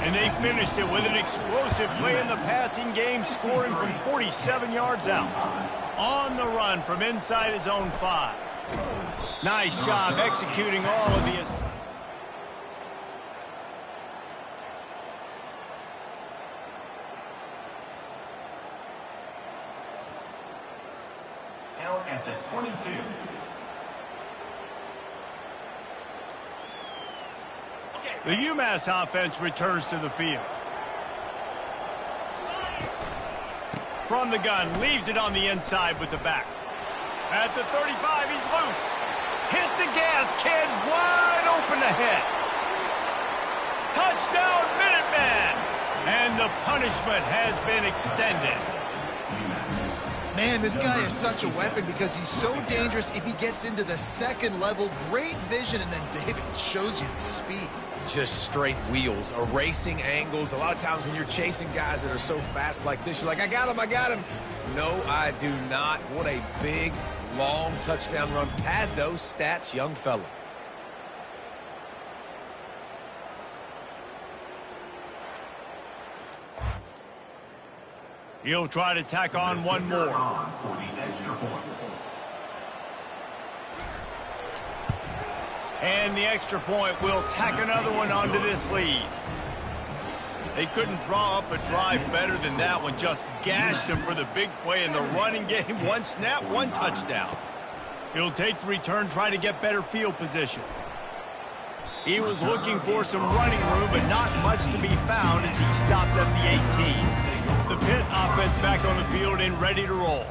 And they finished it with an explosive play in the passing game, scoring from 47 yards out. On the run from inside his own 5. Nice job executing all of the... Out at the 22. The UMass offense returns to the field. From the gun, leaves it on the inside with the back. At the 35, he's loose. Hit the gas, kid, wide open ahead. Touchdown, Minuteman! And the punishment has been extended. Man, this guy is such a weapon because he's so dangerous if he gets into the second level. Great vision, and then David shows you the speed. Just straight wheels, erasing angles. A lot of times when you're chasing guys that are so fast like this, you're like, I got him, I got him. No, I do not. What a big, long touchdown run. Pad those stats, young fella. He'll try to tack on one more. For the extra point. And the extra point will tack another one onto this lead. They couldn't draw up a drive better than that one. Just gashed them for the big play in the running game. One snap, one touchdown. He'll take the return, try to get better field position. He was looking for some running room, but not much to be found as he stopped at the 18. The Pitt offense back on the field and ready to roll.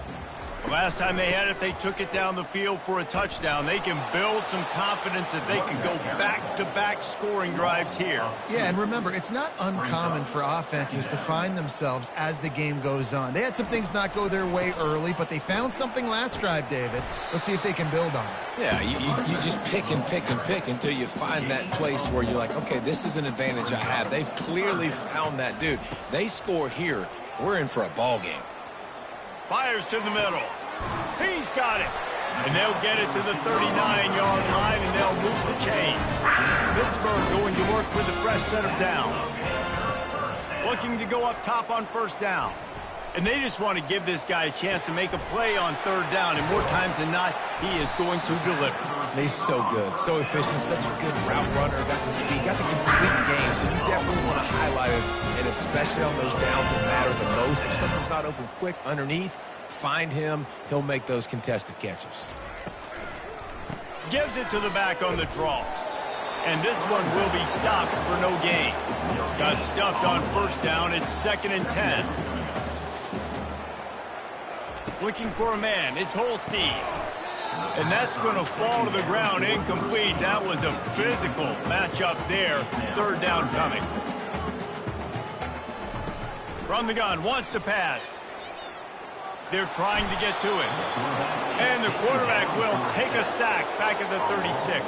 The last time they had it, they took it down the field for a touchdown. They can build some confidence that they can go back-to-back scoring drives here. Yeah, and remember, it's not uncommon for offenses to find themselves as the game goes on. They had some things not go their way early, but they found something last drive, David. Let's see if they can build on it. Yeah, you just pick and pick and pick until you find that place where you're like, okay, this is an advantage I have. They've clearly found that, dude. They score here, we're in for a ball game. Fires to the middle. He's got it. And they'll get it to the 39-yard line, and they'll move the chain. Pittsburgh going to work with a fresh set of downs. Looking to go up top on first down. And they just want to give this guy a chance to make a play on third down, and more times than not, he is going to deliver. He's so good, so efficient, such a good route runner, got the speed, got the complete game, so you definitely want to highlight him, and especially on those downs that matter the most. If something's not open quick underneath, find him, he'll make those contested catches. Gives it to the back on the draw. And this one will be stopped for no gain. Got stuffed on first down, it's 2nd and 10. Looking for a man, it's Holstein. And that's going to fall to the ground, incomplete. That was a physical matchup there. Third down coming. From the gun, wants to pass. They're trying to get to it. And the quarterback will take a sack back at the 36.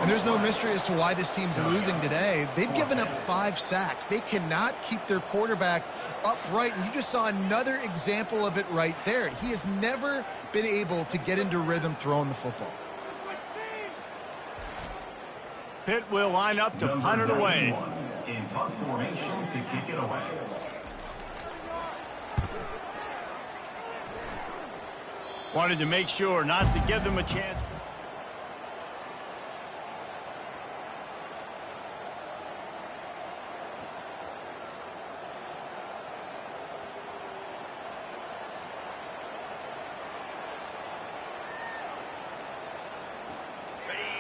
And there's no mystery as to why this team's losing today. They've given up 5 sacks. They cannot keep their quarterback upright. And you just saw another example of it right there. He has never been able to get into rhythm throwing the football. Pitt will line up to punt it away. In punt formation to kick it away. Wanted to make sure not to give them a chance.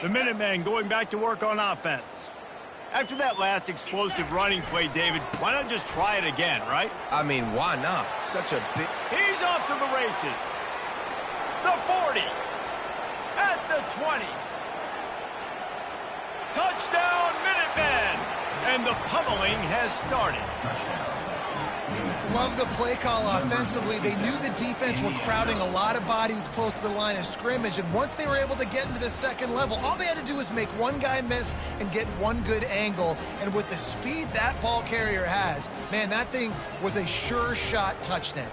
The Minutemen going back to work on offense. After that last explosive running play, David, why not just try it again, right? I mean, why not? Such a big... He's off to the races. The 40. At the 20. Touchdown, Minutemen. And the pummeling has started. Love the play call offensively. They knew the defense were crowding a lot of bodies close to the line of scrimmage, and once they were able to get into the second level, all they had to do was make one guy miss and get one good angle. And with the speed that ball carrier has, man, that thing was a sure shot touchdown.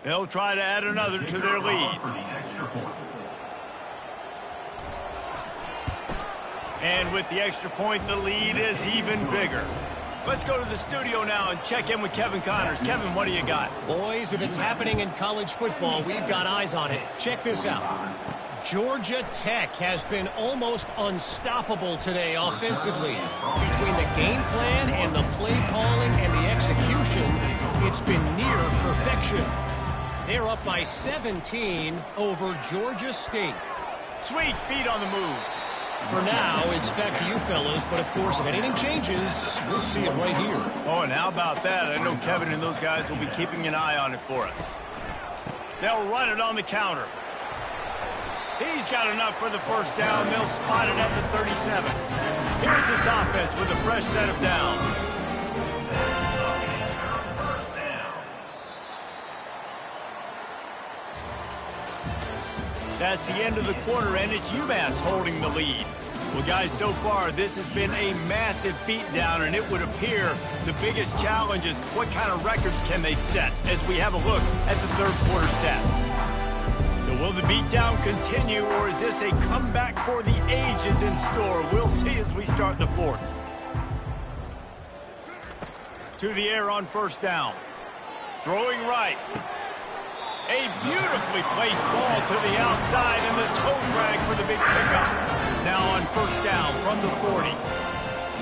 They'll try to add another to their lead. And with the extra point, the lead is even bigger. Let's go to the studio now and check in with Kevin Connors. Kevin, what do you got? Boys, if it's happening in college football, we've got eyes on it. Check this out. Georgia Tech has been almost unstoppable today offensively. Between the game plan and the play calling and the execution, it's been near perfection. They're up by 17 over Georgia State. Sweet, feet on the move. For now, it's back to you fellas, but of course, if anything changes, we'll see it right here. Oh, and how about that? I know Kevin and those guys will be keeping an eye on it for us. They'll run it on the counter. He's got enough for the first down. They'll spot it at the 37. Here's this offense with a fresh set of downs. That's the end of the quarter, and it's UMass holding the lead. Well, guys, so far, this has been a massive beatdown, and it would appear the biggest challenge is what kind of records can they set as we have a look at the third quarter stats. So will the beatdown continue, or is this a comeback for the ages in store? We'll see as we start the fourth. To the air on first down. Throwing right. A beautifully placed ball to the outside and the toe drag for the big pickup. Now on first down from the 40.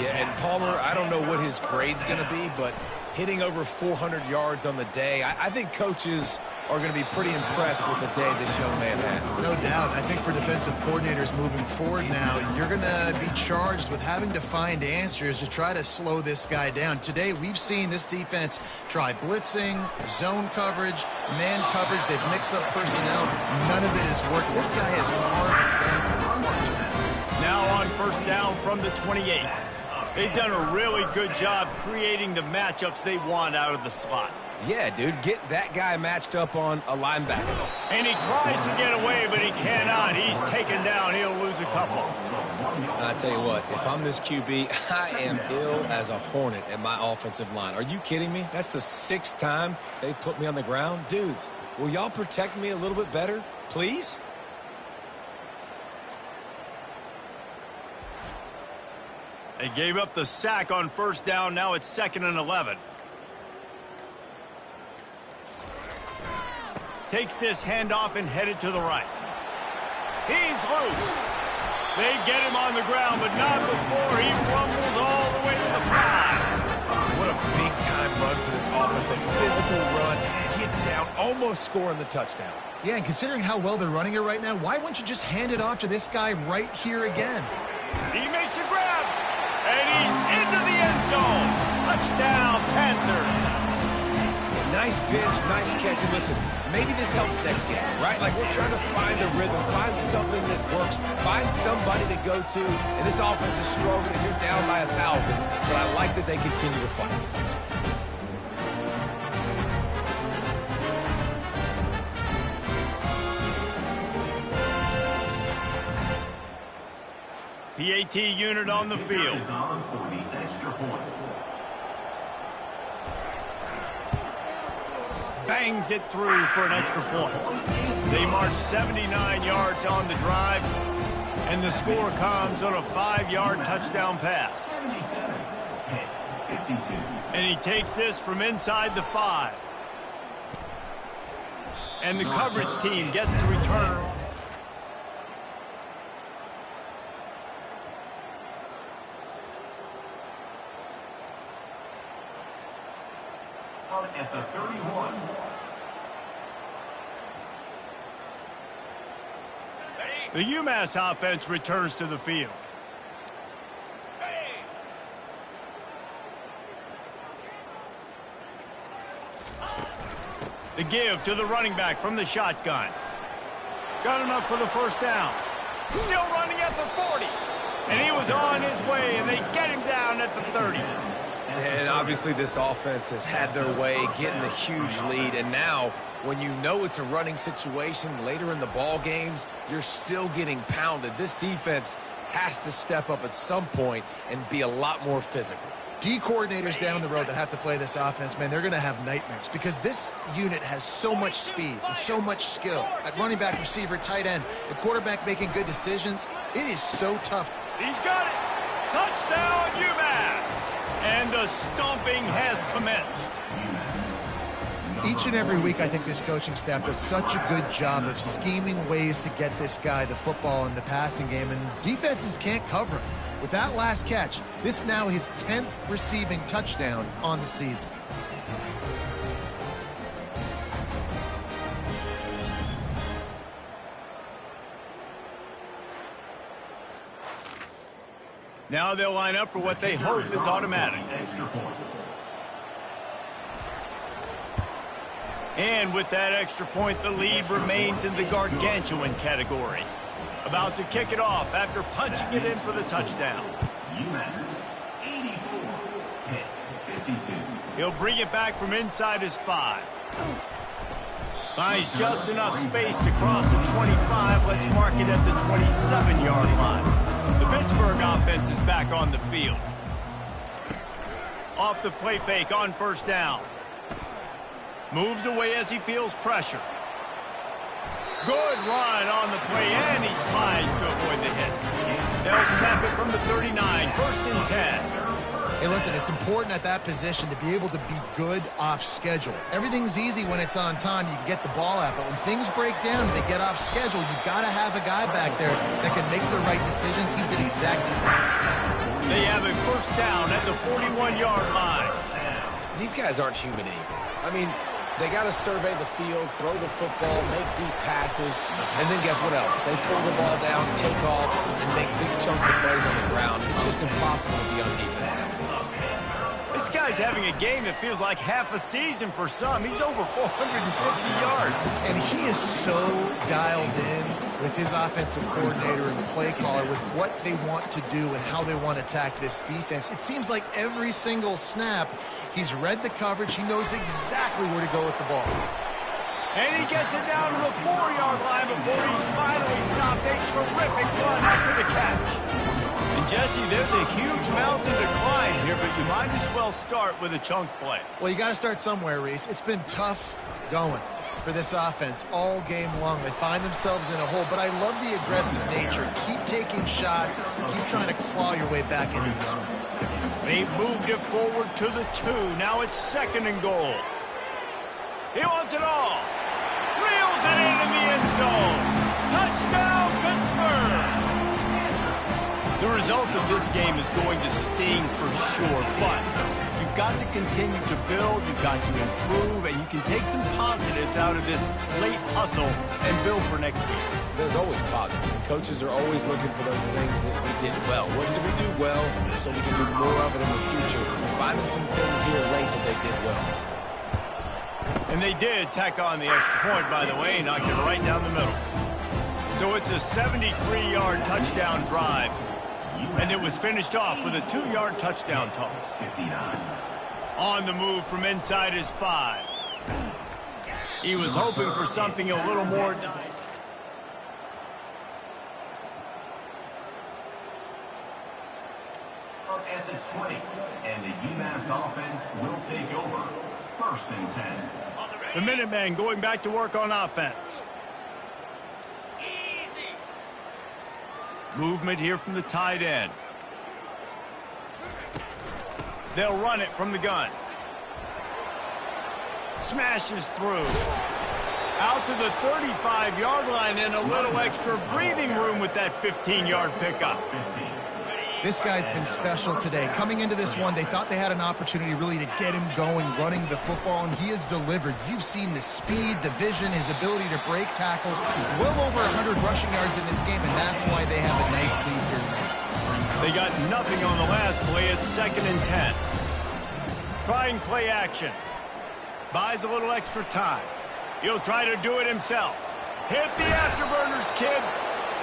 Yeah, and Palmer, I don't know what his grade's going to be, but hitting over 400 yards on the day, I think coaches are going to be pretty impressed with the day this young man had. No doubt. I think for defensive coordinators moving forward now, you're going to be charged with having to find answers to try to slow this guy down. Today, we've seen this defense try blitzing, zone coverage, man coverage. They've mixed up personnel. None of it has worked. This guy has carved them. Now on first down from the 28. They've done a really good job creating the matchups they want out of the slot. Yeah, dude, get that guy matched up on a linebacker. And he tries to get away, but he cannot. He's taken down. He'll lose a couple. I tell you what, if I'm this QB, I am ill as a hornet at my offensive line. Are you kidding me? That's the 6th time they put me on the ground. Dudes, will y'all protect me a little bit better, please? They gave up the sack on first down. Now it's 2nd and 11. Takes this handoff and headed to the right. He's loose. They get him on the ground, but not before he rumbles all the way to the 5. What a big-time run for this offense. A physical run, get down, almost scoring the touchdown. Yeah, and considering how well they're running it right now, why wouldn't you just hand it off to this guy right here again? He makes a grab, and he's into the end zone. Touchdown, Panthers. Nice pitch, nice catch. And listen, maybe this helps next game, right? Like we're trying to find a rhythm, find something that works, find somebody to go to. And this offense is struggling, and you're down by 1,000. But I like that they continue to fight. PAT unit on the field. Bangs it through for an extra point. They march 79 yards on the drive, and the score comes on a 5-yard touchdown pass. And he takes this from inside the 5. And the coverage team gets to return. At the 31. The UMass offense returns to the field. The give to the running back from the shotgun. Got enough for the first down. Still running at the 40. And he was on his way, and they get him down at the 30. And obviously this offense has had their way, getting the huge lead. And now, when you know it's a running situation later in the ball games, you're still getting pounded. This defense has to step up at some point and be a lot more physical. D coordinators down the road that have to play this offense, man, they're going to have nightmares because this unit has so much speed and so much skill. At running back, receiver, tight end, the quarterback making good decisions, it is so tough. He's got it. Touchdown, UMass. And the stomping has commenced. Each and every week, I think this coaching staff does such a good job of scheming ways to get this guy the football in the passing game, and defenses can't cover him. With that last catch, this is now his 10th receiving touchdown on the season. Now they'll line up for what they hope is automatic. And with that extra point, the lead remains in the gargantuan category. About to kick it off after punching it in for the touchdown. UMass 84, Pitt 52. He'll bring it back from inside his 5. Finds just enough space to cross the 25. Let's mark it at the 27-yard line. The Pittsburgh offense is back on the field. Off the play fake on first down. Moves away as he feels pressure. Good run on the play, and he slides to avoid the hit. They'll snap it from the 39, first and 10. Hey, listen, it's important at that position to be able to be good off schedule. Everything's easy when it's on time. You can get the ball out, but when things break down and they get off schedule, you've got to have a guy back there that can make the right decisions. He did exactly that. They have a first down at the 41-yard line. These guys aren't human anymore. I mean, they got to survey the field, throw the football, make deep passes, and then guess what else? They pull the ball down, take off, and make big chunks of plays on the ground. It's just impossible to be on defense nowadays. This guy's having a game that feels like half a season for some. He's over 450 yards. And he is so dialed in with his offensive coordinator and play caller with what they want to do and how they want to attack this defense. It seems like every single snap, he's read the coverage. He knows exactly where to go with the ball. And he gets it down to the 4-yard line before he's finally stopped. A terrific run after the catch. And Jesse, there's a huge mountain to climb here, but you might as well start with a chunk play. Well, you got to start somewhere, Reese. It's been tough going for this offense all game long. They find themselves in a hole, but I love the aggressive nature. Keep taking shots. Keep trying to claw your way back into this one. They've moved it forward to the 2. Now it's second and goal. He wants it all. Reels it in the end zone. Touchdown, Pittsburgh. The result of this game is going to sting for sure, but you've got to continue to build, you've got to improve, and you can take some positives out of this late hustle and build for next week. There's always positives, and coaches are always looking for those things that we did well. What did we do well so we can do more of it in the future? We're finding some things here late that they did well. And they did tack on the extra point, by the way, knocked it right down the middle. So it's a 73-yard touchdown drive. And it was finished off with a 2-yard touchdown toss. On the move from inside his 5. He was hoping for something a little more. At the 20, and the UMass offense will take over. First and 10. The Minutemen going back to work on offense. Movement here from the tight end. They'll run it from the gun. Smashes through. Out to the 35-yard line and a little extra breathing room with that 15-yard pickup. This guy's been special today. Coming into this one, they thought they had an opportunity really to get him going, running the football, and he has delivered. You've seen the speed, the vision, his ability to break tackles. Well over 100 rushing yards in this game, and that's why they have a nice lead here tonight. They got nothing on the last play. It's second and 10. Trying play action. Buys a little extra time. He'll try to do it himself. Hit the afterburners, kid.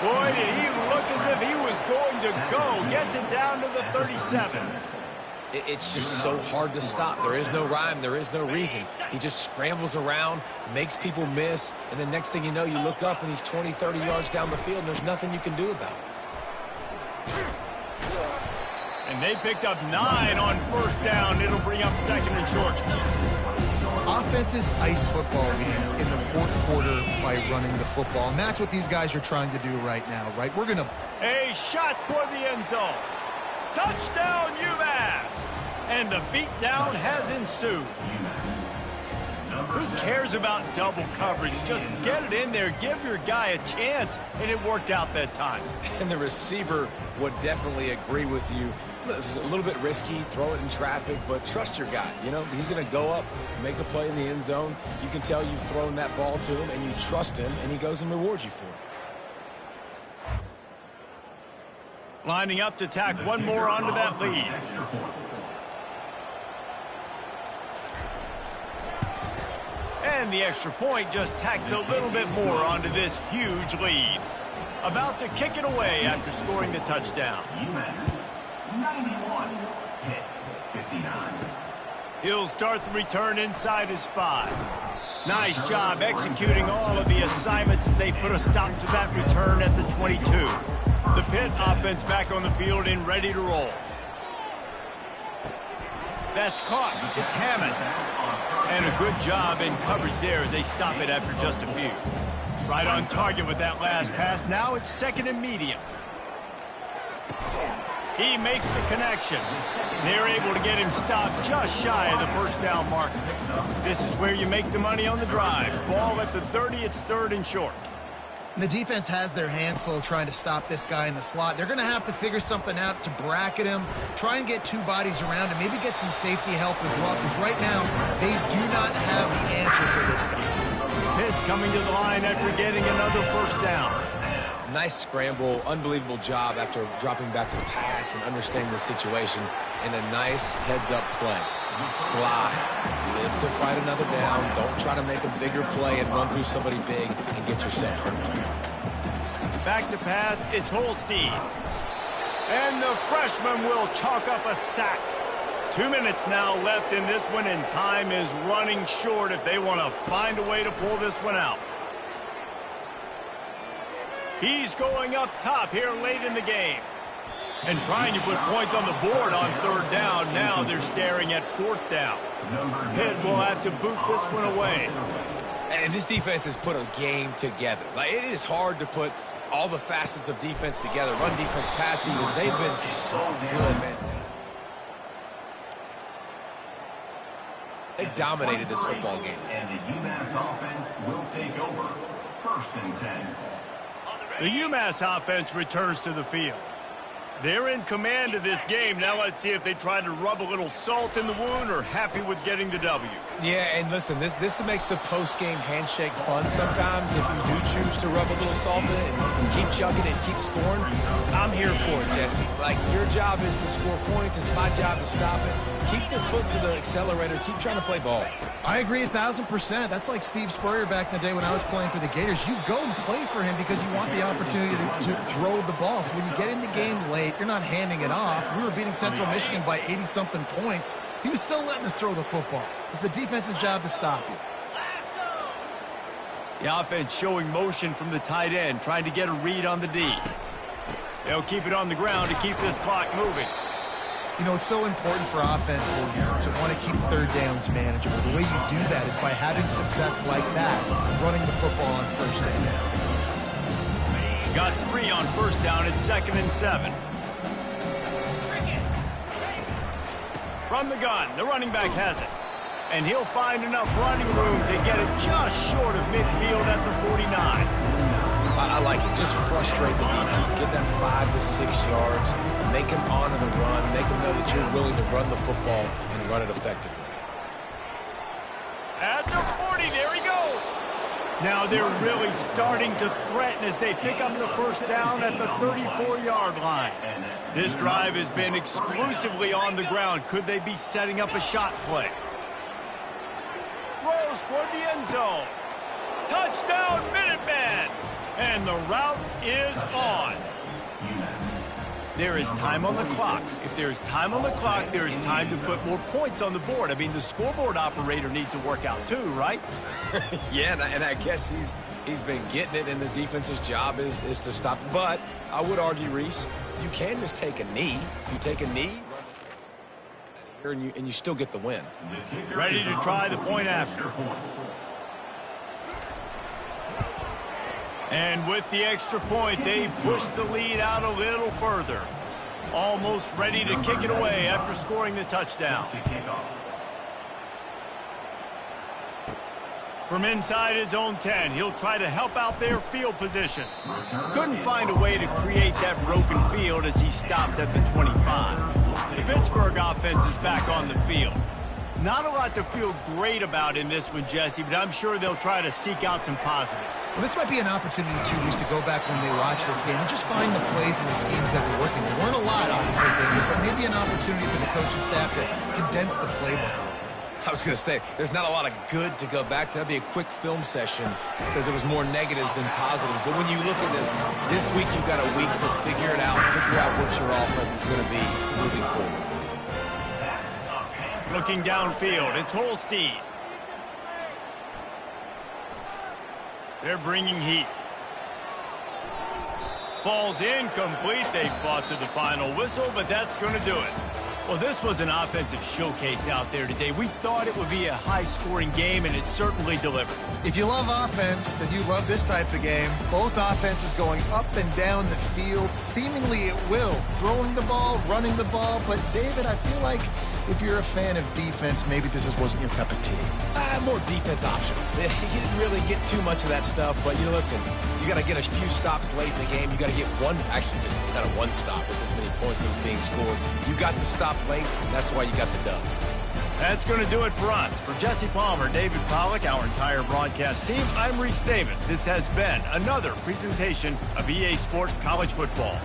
Boy, did he look as if he was going to go. Gets it down to the 37. It's just so hard to stop. There is no rhyme. There is no reason. He just scrambles around, makes people miss, and the next thing you know, you look up and he's 20, 30 yards down the field, and there's nothing you can do about it. And they picked up 9 on first down. It'll bring up second and short. Offenses ice football games in the fourth quarter by running the football, and that's what these guys are trying to do right now, right? We're going to... A shot toward the end zone. Touchdown, UMass! And the beatdown has ensued. Who cares about double coverage? Just get it in there, give your guy a chance, and it worked out that time. And the receiver would definitely agree with you. This is a little bit risky, throw it in traffic, but trust your guy. You know, he's going to go up, make a play in the end zone. You can tell you've thrown that ball to him, and you trust him, and he goes and rewards you for it. Lining up to tack one more onto that lead. And the extra point just tacks a little bit more onto this huge lead. About to kick it away after scoring the touchdown. UMass 91, hit 59. He'll start the return inside his 5. Nice job executing all of the assignments as they put a stop to that return at the 22. The Pitt offense back on the field and ready to roll. That's caught. It's Hammond. And a good job in coverage there as they stop it after just a few. Right on target with that last pass. Now it's second and medium. He makes the connection. They're able to get him stopped just shy of the first down mark. This is where you make the money on the drive. Ball at the 30, it's third and short. And the defense has their hands full trying to stop this guy in the slot. They're going to have to figure something out to bracket him, try and get 2 bodies around him, maybe get some safety help as well, because right now they do not have the answer for this guy. Pitt coming to the line after getting another first down. Nice scramble, unbelievable job after dropping back to pass and understanding the situation, and a nice heads-up play. Slide. Live to fight another down. Don't try to make a bigger play and run through somebody big and get yourself hurt. Back to pass, it's Holstein. And the freshman will chalk up a sack. 2 minutes now left in this one, and time is running short if they want to find a way to pull this one out. He's going up top here late in the game. And trying to put points on the board on third down. Now they're staring at fourth down. Pitt will have to boot this one away. And this defense has put a game together. Like, it is hard to put all the facets of defense together. Run defense, pass defense. They've been so good, man. They dominated this football game. And the UMass offense will take over. First and 10. The UMass offense returns to the field. They're in command of this game. Now let's see if they try to rub a little salt in the wound or happy with getting the W. Yeah, and listen, this makes the post-game handshake fun sometimes. If you do choose to rub a little salt in it and keep chugging and keep scoring, I'm here for it, Jesse. Like, your job is to score points. It's my job to stop it. Keep the foot to the accelerator. Keep trying to play ball. I agree 1,000%. That's like Steve Spurrier back in the day when I was playing for the Gators. You go and play for him because you want the opportunity to throw the ball. So when you get in the game late, you're not handing it off. We were beating Central Michigan by 80-something points. He was still letting us throw the football. It's the defense's job to stop you. The offense showing motion from the tight end, trying to get a read on the D. They'll keep it on the ground to keep this clock moving. You know, it's so important for offenses to want to keep third downs manageable. The way you do that is by having success like that, running the football on first down. Got 3 on first down at second and 7. From the gun, the running back has it. And he'll find enough running room to get it just short of midfield at the 49. I like it. Just frustrate the defense. Get that 5 to 6 yards. Make them honor the run. Make them know that you're willing to run the football and run it effectively. At the 40, there he goes. Now they're really starting to threaten as they pick up the first down at the 34-yard line. This drive has been exclusively on the ground. Could they be setting up a shot play? Throws toward the end zone. Touchdown, Minutemen! And the route is on. There is time on the clock. If there is time on the clock, there is time to put more points on the board. I mean, the scoreboard operator needs to work out too, right? Yeah, and I guess he's been getting it, and the defense's job is to stop. But I would argue, Reese, you can just take a knee. If you take a knee, and you still get the win. Ready to try the point after. And with the extra point, they push the lead out a little further. Almost ready to kick it away after scoring the touchdown. From inside his own 10, he'll try to help out their field position. Couldn't find a way to create that broken field as he stopped at the 25. The Pittsburgh offense is back on the field. Not a lot to feel great about in this one, Jesse, but I'm sure they'll try to seek out some positives. Well, this might be an opportunity, too, Reese, to go back when they watch this game and just find the plays and the schemes that were working. There weren't a lot, obviously, David, but maybe an opportunity for the coaching staff to condense the playbook. I was going to say, there's not a lot of good to go back to. That'd be a quick film session because there was more negatives than positives. But when you look at this week you've got a week to figure it out, figure out what your offense is going to be moving forward. Looking downfield, it's Holstein. They're bringing heat. Falls incomplete. They fought to the final whistle, but that's going to do it. Well, this was an offensive showcase out there today. We thought it would be a high-scoring game, and it certainly delivered. If you love offense, then you love this type of game. Both offenses going up and down the field, seemingly at will. Throwing the ball, running the ball. But, David, I feel like if you're a fan of defense, maybe this wasn't your cup of tea. More defense option. You didn't really get too much of that stuff, but, listen, you got to get a few stops late in the game. You got to get one stop with this many points that was being scored. You got to stop late. That's why you got the dub. That's going to do it for us. For Jesse Palmer, David Pollack, our entire broadcast team, I'm Reese Davis. This has been another presentation of EA Sports College Football.